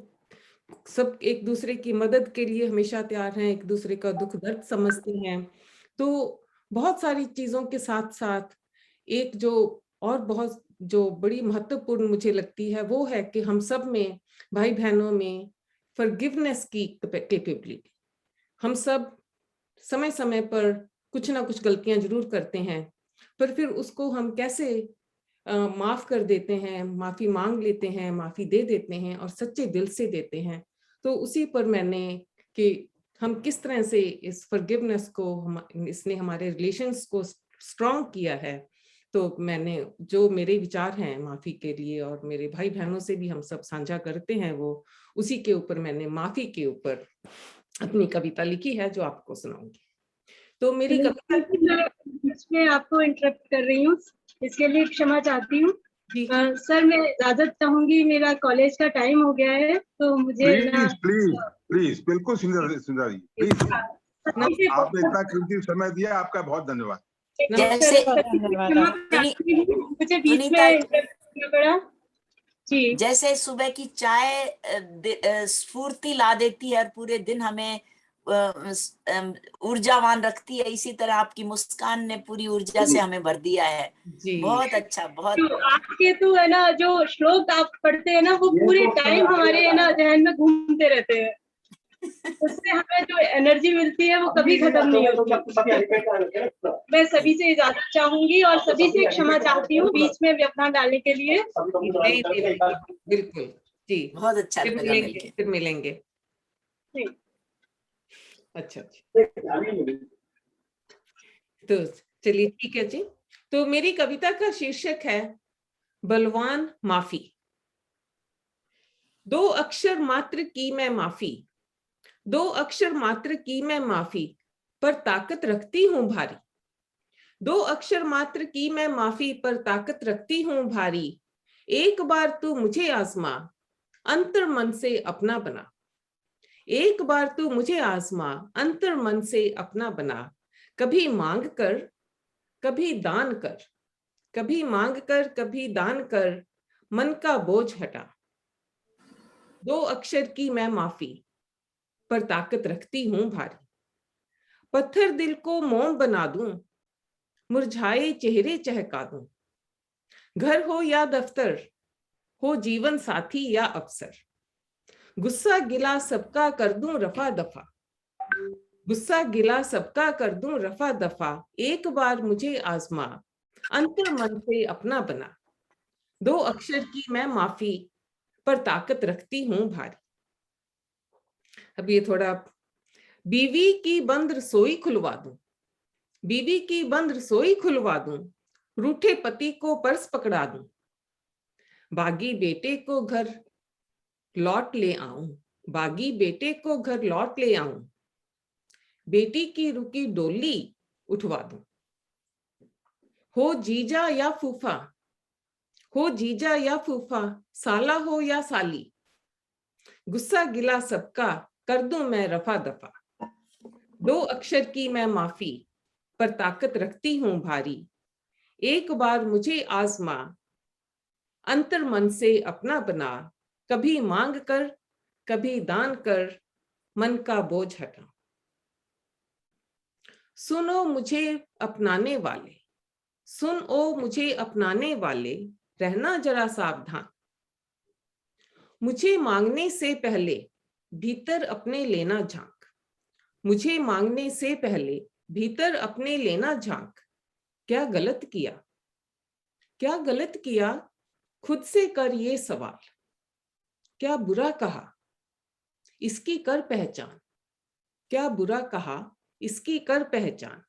सब एक दूसरे की मदद के लिए हमेशा तैयार हैं, एक दूसरे का दुख दर्द समझते हैं। तो बहुत सारी चीजों के साथ साथ एक बहुत बड़ी महत्वपूर्ण मुझे लगती है वो है कि हम सब में, भाई बहनों में फॉरगिवनेस की कैपेबिलिटी। हम सब समय समय पर कुछ ना कुछ गलतियां जरूर करते हैं, पर फिर उसको हम कैसे माफ कर देते हैं, माफी मांग लेते हैं, माफी दे देते हैं और सच्चे दिल से देते हैं। तो उसी पर मैंने कि हम किस तरह से इस फॉरगिवनेस को इसने हमारे रिलेशंस को स्ट्रॉन्ग किया है। तो मैंने जो मेरे विचार हैं माफी के लिए और मेरे भाई बहनों से भी हम सब साझा करते हैं, वो उसी के ऊपर मैंने माफी के ऊपर अपनी कविता लिखी है जो आपको सुनाऊंगी। तो मेरी कविता मैं आपको इंटरप्ट कर रही हूँ, इसके लिए क्षमा चाहती हूँ। सर मैं इजाजत चाहूंगी, मेरा कॉलेज का टाइम हो गया है तो मुझे प्लीज बिल्कुल सुंदर जी प्लीज, आपने इतना कीमती समय दिया, आपका बहुत धन्यवाद। मुझे बीच में इंटरप्ट करना पड़ा जी। जैसे सुबह की चाय स्फूर्ति ला देती है और पूरे दिन हमें ऊर्जावान रखती है, इसी तरह आपकी मुस्कान ने पूरी ऊर्जा से हमें भर दिया है जी। बहुत अच्छा, बहुत तो आपके तो है ना जो श्लोक आप पढ़ते हैं ना वो पूरे टाइम हमारे है ना जहन में घूमते रहते हैं, उससे हमें जो एनर्जी मिलती है वो कभी खत्म नहीं होती। मैं सभी से इजाजत चाहूंगी और सभी से क्षमा चाहती हूँ बीच में व्यवधान डालने के लिए। बिल्कुल जी, बहुत अच्छा, फिर मिलेंगे। अच्छा तो चलिए ठीक है जी। तो मेरी कविता का शीर्षक है बलवान माफी। 2 अक्षर मात्र की मैं माफी, 2 अक्षर मात्र की मैं माफी, पर ताकत रखती हूँ भारी। 2 अक्षर मात्र की मैं माफी, पर ताकत रखती हूँ भारी। एक बार तू मुझे आजमा, अंतर मन से अपना बना। एक बार तू मुझे आजमा, अंतर मन से अपना बना। कभी मांग कर, कभी दान कर, कभी मांग कर, कभी दान कर, मन का बोझ हटा। 2 अक्षर की मैं माफी, पर ताकत रखती हूँ भारी। पत्थर दिल को मोम बना दूं, मुरझाए चेहरे चहका दूं। घर हो या दफ्तर, हो जीवन साथी या अफसर, गुस्सा गिला सबका कर दूं रफा दफा। गुस्सा गिला सबका कर दूं रफा दफा। एक बार मुझे आजमा, अंतर मन से अपना बना। दो अक्षर की मैं माफी पर ताकत रखती हूँ भारी। अब ये थोड़ा, बीवी की बंद रसोई खुलवा दूं, बीवी की बंद रसोई खुलवा दूं, रूठे पति को पर्स पकड़ा दूं, बागी बेटे को घर लौट ले आऊं, बागी बेटे को घर लौट ले आऊं, बेटी की रुकी डोली उठवा दूं। हो जीजा या फूफा, हो जीजा या फूफा, साला हो या साली, गुस्सा गिला सबका कर दूं मैं रफा दफा। दो अक्षर की मैं माफी पर ताकत रखती हूँ भारी, एक बार मुझे आजमा, अंतर मन से अपना बना, कभी मांग कर कभी दान कर, मन का बोझ हटा। सुनो मुझे अपनाने वाले, सुन ओ मुझे अपनाने वाले, रहना जरा सावधान, मुझे मांगने से पहले भीतर अपने लेना झांक, मुझे मांगने से पहले भीतर अपने लेना झांक। क्या गलत किया, क्या गलत किया, खुद से कर ये सवाल, क्या बुरा कहा, इसकी कर पहचान, क्या बुरा कहा, इसकी कर पहचान।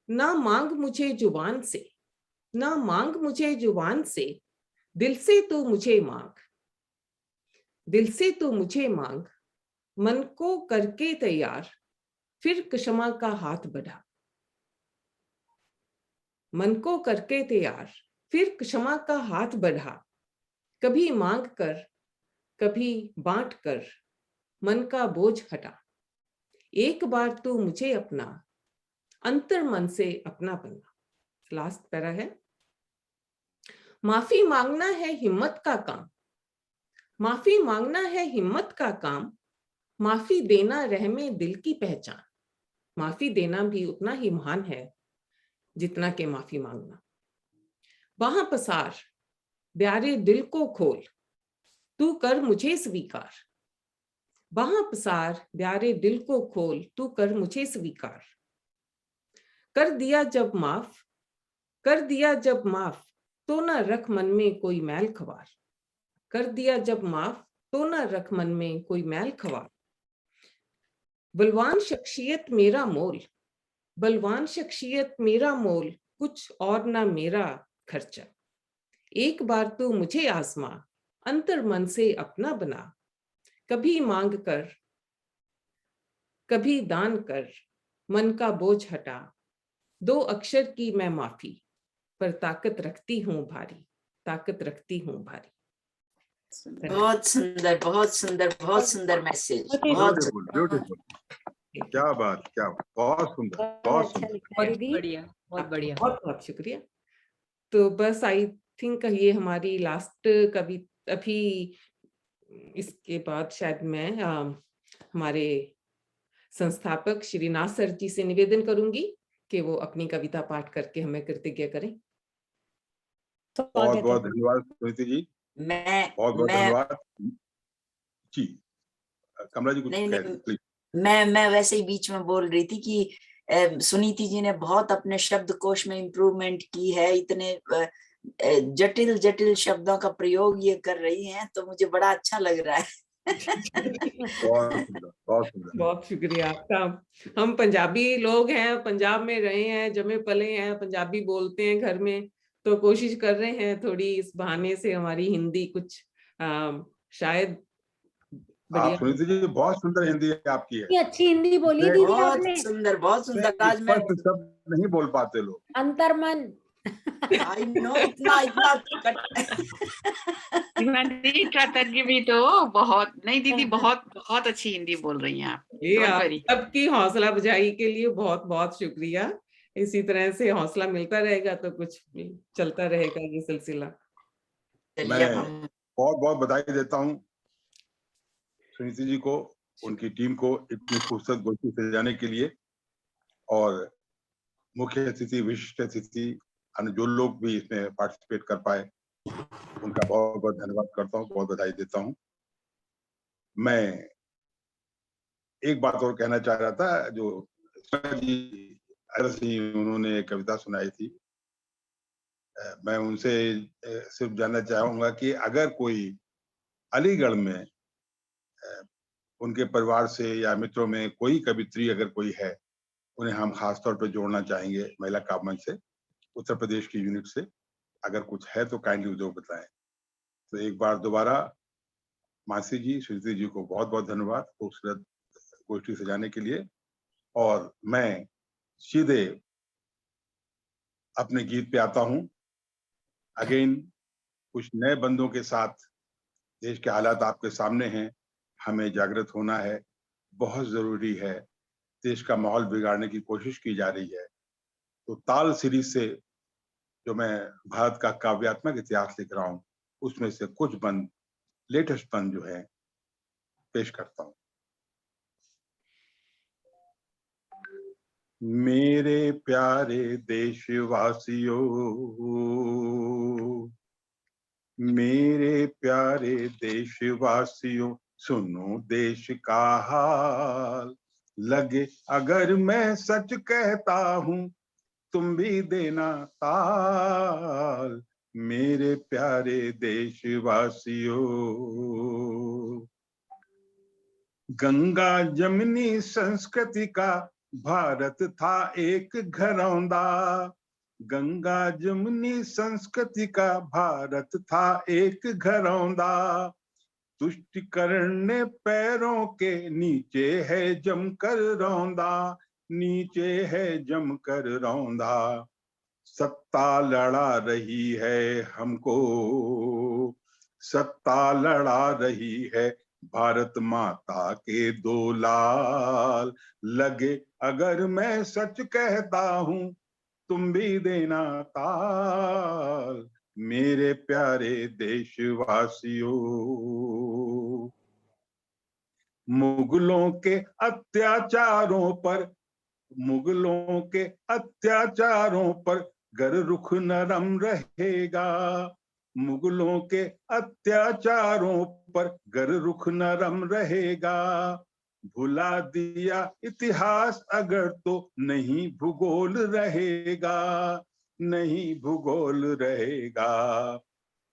ना मांग मुझे जुबान से, ना मांग मुझे जुबान से, दिल से तू मुझे मांग, दिल से तू मुझे मांग, मन को करके तैयार, फिर क्षमा का हाथ बढ़ा, मन को करके तैयार, फिर क्षमा का हाथ बढ़ा, कभी मांग कर कभी बांट कर, मन का बोझ हटा। एक बार तू मुझे अपना, अंतर मन से अपना बनना। लास्ट पैरा है, माफी मांगना है हिम्मत का काम, माफी मांगना है हिम्मत का काम, माफी देना रहमे दिल की पहचान। माफी देना भी उतना ही महान है जितना के माफी मांगना। वहां पसार प्यारे दिल को खोल, तू कर मुझे स्वीकार, वहां पसार प्यारे दिल को खोल, तू कर मुझे स्वीकार। कर दिया जब माफ, कर दिया जब माफ, तो न रख मन में कोई मैल खवार, कर दिया जब माफ, तो न रख मन में कोई मैल खवार। बलवान शख्सियत मेरा मोल, बलवान शख्सियत मेरा मोल, कुछ और ना मेरा खर्चा। एक बार तू मुझे आजमा, अंतर मन से अपना बना, कभी मांग कर कभी दान कर, मन का बोझ हटा। दो अक्षर की मैं माफी पर ताकत रखती हूँ भारी, ताकत रखती हूँ भारी। बहुत सुंदर, बहुत सुंदर, बहुत सुंदर मैसेज, बहुत ब्यूटीफुल ब्यूटीफुल, क्या बात, क्या बात, बहुत सुंदर, बहुत सुंदर, बढ़िया, बहुत बढ़िया, बहुत बहुत शुक्रिया। तो बस आई थिंक ये हमारी लास्ट कभी, अभी इसके बाद शायद मैं हमारे संस्थापक श्री नाथ सर जी से निवेदन करूंगी कि वो अपनी कविता पाठ करके हमें कृतज्ञ करें। बहुत बहुत धन्यवाद सुनीति जी, बहुत बहुत धन्यवाद जी। कमला जी कुछ कह रही, प्लीज। मैं वैसे ही बीच में बोल रही थी कि सुनीति जी ने बहुत अपने शब्दकोश में इम्प्रूवमेंट की है, इतने जटिल जटिल शब्दों का प्रयोग ये कर रही हैं, तो मुझे बड़ा अच्छा लग रहा है। बहुत शुक्रिया आपका। हम पंजाबी लोग हैं, पंजाब में रहे हैं, जमे पले हैं, पंजाबी बोलते हैं घर में, तो कोशिश कर रहे हैं थोड़ी इस बहाने से हमारी हिंदी कुछ शायद आप सुनीति जी बहुत सुंदर हिंदी आपकी है, अच्छी हिंदी बोली दीदी आपने, बहुत सुंदर। आज मैं शब्द नहीं बोल पाते लोग, अंतर्मन। आई नो, इतना भी तो बहुत नहीं दीदी, बहुत बहुत अच्छी हिंदी बोल रही हैं आप। सबकी हौसला बुझाई के लिए बहुत बहुत शुक्रिया। इसी तरह से हौसला मिलता रहेगा तो कुछ चलता रहेगा ये सिलसिला। मैं बहुत बहुत बधाई देता हूँ सुनीति जी को, उनकी टीम को इतनी खूबसूरत गोष्ठी सजाने के लिए, और मुख्य अतिथि, विशिष्ट अतिथि, अन्य जो लोग भी इसमें पार्टिसिपेट कर पाए, उनका बहुत बहुत धन्यवाद करता हूँ, बहुत बधाई देता हूँ। मैं एक बात और कहना चाह रहा था, जो जी उन्होंने कविता सुनाई थी, मैं उनसे सिर्फ जानना चाहूंगा कि अगर कोई अलीगढ़ में उनके परिवार से या मित्रों में कोई कवित्री अगर कोई है, उन्हें हम खास तौर पर जोड़ना चाहेंगे महिला काव्य मंच से, उत्तर प्रदेश की यूनिट से। अगर कुछ है तो काइंडली जरूर बताएं। तो एक बार दोबारा मासी जी, सुनीति जी को बहुत बहुत धन्यवाद खूबसूरत गोष्ठी सजाने के लिए। और मैं सीधे अपने गीत पे आता हूं। अगेन कुछ नए बंदों के साथ, देश के हालात आपके सामने हैं, हमें जागृत होना है, बहुत जरूरी है। देश का माहौल बिगाड़ने की कोशिश की जा रही है। तो ताल सीरीज से जो मैं भारत का काव्यात्मक इतिहास लिख रहा हूं, उसमें से कुछ बंद, लेटेस्ट बंद जो है पेश करता हूं। मेरे प्यारे देशवासियों, मेरे प्यारे देशवासियों, सुनो देश का हाल। लगे अगर मैं सच कहता हूँ, तुम भी देना ताल। मेरे प्यारे देशवासियों, गंगा जमनी संस्कृति का भारत था एक घरौंदा। गंगा जमुनी संस्कृति का भारत था एक घरौंदा। तुष्टिकरण ने पैरों के नीचे है जमकर रौंदा, नीचे है जमकर रौंदा। सत्ता लड़ा रही है हमको, सत्ता लड़ा रही है भारत माता के दो लाल। लगे अगर मैं सच कहता हूँ, तुम भी देना ताल। मेरे प्यारे देशवासियों, मुगलों के अत्याचारों पर, मुगलों के अत्याचारों पर गर रुख नरम रहेगा। मुगलों के अत्याचारों पर गर रुख नरम रहेगा। भुला दिया इतिहास अगर तो नहीं भूगोल रहेगा, नहीं भूगोल रहेगा।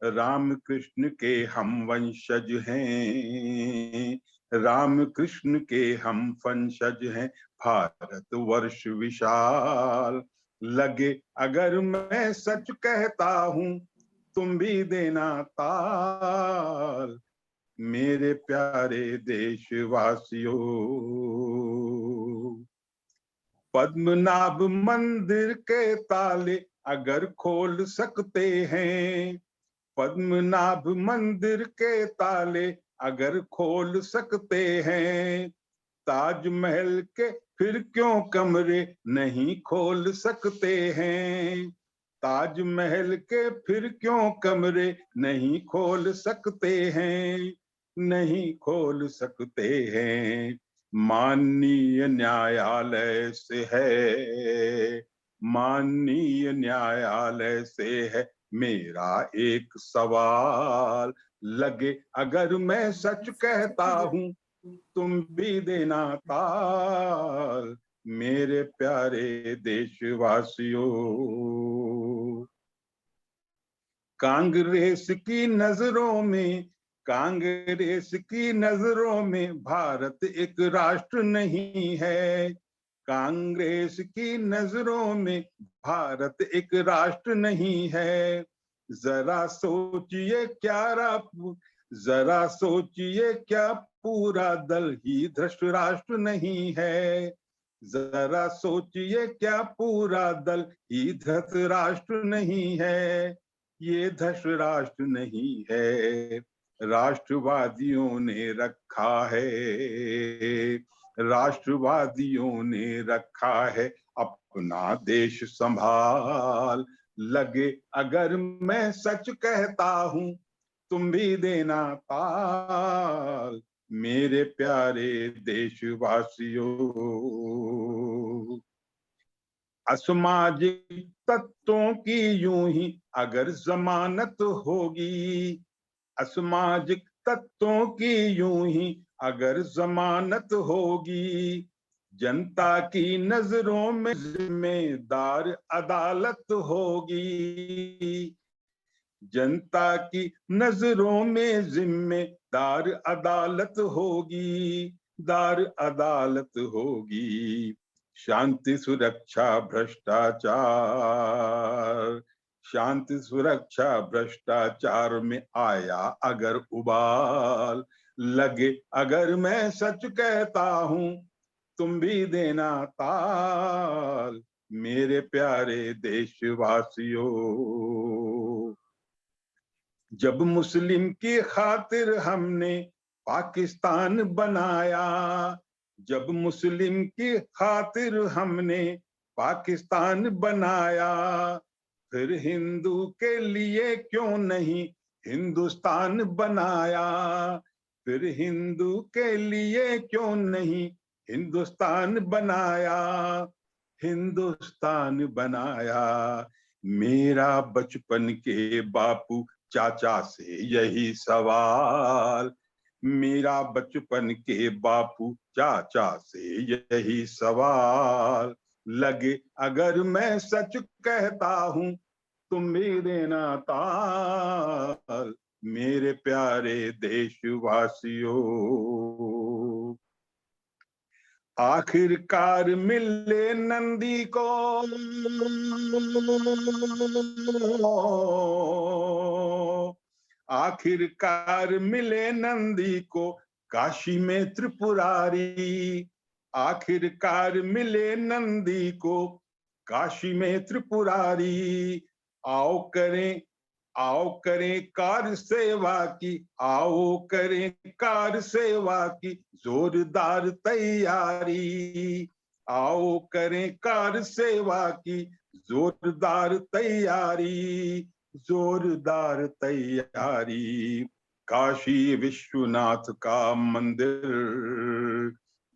राम कृष्ण के हम वंशज हैं, राम कृष्ण के हम वंशज हैं, भारत वर्ष विशाल। लगे अगर मैं सच कहता हूँ, तुम भी देना ताल। मेरे प्यारे देशवासियों, पद्मनाभ मंदिर के ताले अगर खोल सकते हैं, पद्मनाभ मंदिर के ताले अगर खोल सकते हैं, ताजमहल के फिर क्यों कमरे नहीं खोल सकते हैं। ताजमहल के फिर क्यों कमरे नहीं खोल सकते हैं, नहीं खोल सकते हैं। माननीय न्यायालय से है, माननीय न्यायालय से है मेरा एक सवाल। लगे अगर मैं सच कहता हूँ, तुम भी देना ताल। मेरे प्यारे देशवासियों, कांग्रेस की नजरों में, कांग्रेस की नजरों में भारत एक राष्ट्र नहीं है। कांग्रेस की नजरों में भारत एक राष्ट्र नहीं है। जरा सोचिए जरा सोचिए क्या पूरा दल ही धृष्ट राष्ट्र नहीं है। जरा सोचिए क्या पूरा दल ही धृत राष्ट्र नहीं है। ये धृष्ट राष्ट्र नहीं है। राष्ट्रवादियों ने रखा है, राष्ट्रवादियों ने रखा है अपना देश संभाल। लगे अगर मैं सच कहता हूँ, तुम भी देना ताल। मेरे प्यारे देशवासियों, असामाजिक तत्वों की यूं ही अगर जमानत होगी, असामाजिक तत्वों की यूं ही अगर जमानत होगी, जनता की नजरों में जिम्मेदार अदालत होगी, जनता की नजरों में जिम्मेदार अदालत होगी, दार अदालत होगी। शांति सुरक्षा भ्रष्टाचार, शांति सुरक्षा भ्रष्टाचार में आया अगर उबाल, लगे अगर मैं सच कहता हूं तुम भी देना ताल, मेरे प्यारे देशवासियों। जब मुस्लिम की खातिर हमने पाकिस्तान बनाया, जब मुस्लिम की खातिर हमने पाकिस्तान बनाया, फिर हिंदू के लिए क्यों नहीं हिंदुस्तान बनाया, फिर हिंदू के लिए क्यों नहीं हिंदुस्तान बनाया, हिंदुस्तान बनाया। मेरा बचपन के बापू चाचा से यही सवाल, मेरा बचपन के बापू चाचा से यही सवाल, लगे अगर मैं सच कहता हूं तुम भी देना ताल, मेरे प्यारे देशवासियों। आखिरकार मिले नंदी को, आखिरकार मिले नंदी को काशी में त्रिपुरारी, आखिरकार मिले नंदी को काशी में त्रिपुरारी। आओ करें कार सेवा की, आओ करें कार सेवा की जोरदार तैयारी, आओ करें कार सेवा की जोरदार तैयारी, जोरदार तैयारी। काशी विश्वनाथ का मंदिर,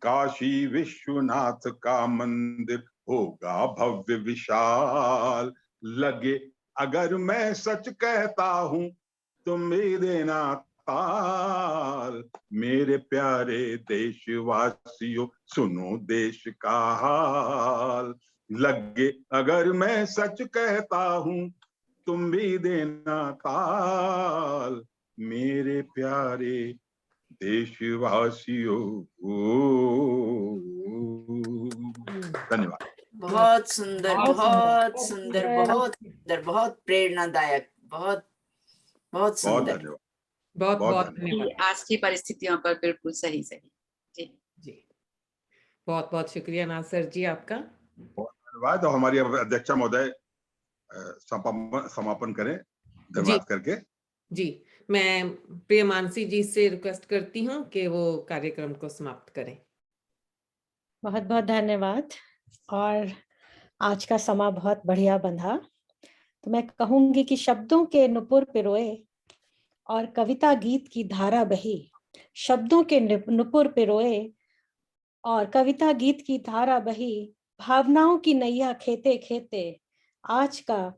काशी विश्वनाथ का मंदिर होगा भव्य विशाल, लगे अगर मैं सच कहता हूं तुम भी देना ताल, मेरे प्यारे देशवासियों सुनो देश का हाल, लगे अगर मैं सच कहता हूं तुम भी देना ताल, मेरे प्यारे देशवासियों। धन्यवाद। बहुत सुंदर, बहुत सुंदर, बहुत सुंदर, बहुत प्रेरणादायक, बहुत बहुत सुंदर। धन्यवाद। बहुत बहुत धन्यवाद। आज की परिस्थितियों पर बिल्कुल सही सही। जी जी, बहुत बहुत शुक्रिया नासिर जी आपका। बहुत धन्यवाद। और हमारी अध्यक्षा महोदय समापन करें धन्यवाद करके। जी, मैं प्रिय मानसी जी से रिक्वेस्ट करती हूँ कि वो कार्यक्रम को समाप्त करें। बहुत बहुत धन्यवाद। और आज का समा बहुत बढ़िया बंधा। तो मैं कहूंगी कि शब्दों के नुपुर पिरोए और कविता गीत की धारा बही, शब्दों के नुपुर पिरोए और कविता गीत की धारा बही, भावनाओं की नैया खेते खेते आज का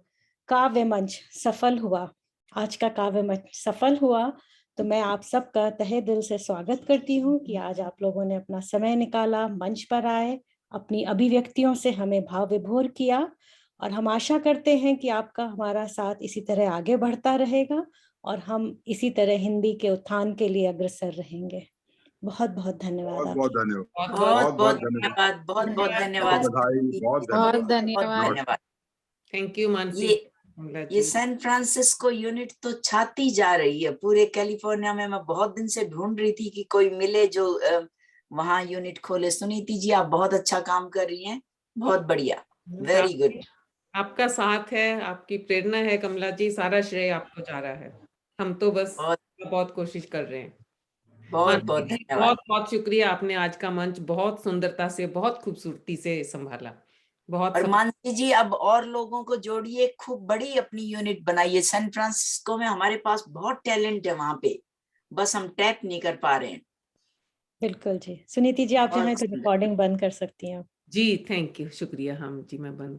काव्य मंच सफल हुआ, आज का काव्य मंच सफल हुआ। तो मैं आप सबका तहे दिल से स्वागत करती हूँ कि आज आप लोगों ने अपना समय निकाला, मंच पर आए, अपनी अभिव्यक्तियों से हमें भाव विभोर किया, और हम आशा करते हैं कि आपका हमारा साथ इसी तरह आगे बढ़ता रहेगा और हम इसी तरह हिंदी के उत्थान के लिए अग्रसर रहेंगे। बहुत बहुत धन्यवाद। बहुत धन्यवाद। बहुत बहुत धन्यवाद। बहुत बहुत धन्यवाद। बहुत धन्यवाद। Thank you Mansi. ये सैन फ्रांसिस्को यूनिट तो छाती जा रही है पूरे कैलिफोर्निया में। मैं बहुत दिन से ढूंढ रही थी कि कोई मिले जो वहाँ यूनिट खोले। सुनीति जी आप बहुत अच्छा काम कर रही हैं, बहुत बढ़िया, वेरी गुड। आपका साथ है, आपकी प्रेरणा है कमला जी, सारा श्रेय आपको जा रहा है। हम तो बस बहुत कोशिश कर रहे हैं। बहुत बहुत धन्यवाद। बहुत बहुत शुक्रिया, आपने आज का मंच बहुत सुंदरता से, बहुत खूबसूरती से संभाला। बहुत। और मानसी जी अब और लोगों को जोड़िए, खूब बड़ी अपनी यूनिट बनाइए। सैन फ्रांसिस्को में हमारे पास बहुत टैलेंट है वहां पे, बस हम टैप नहीं कर पा रहे हैं। बिल्कुल जी। सुनीति जी आप चाहें तो रिकॉर्डिंग बंद कर सकती हैं। जी थैंक यू, शुक्रिया। हम जी मैं बंद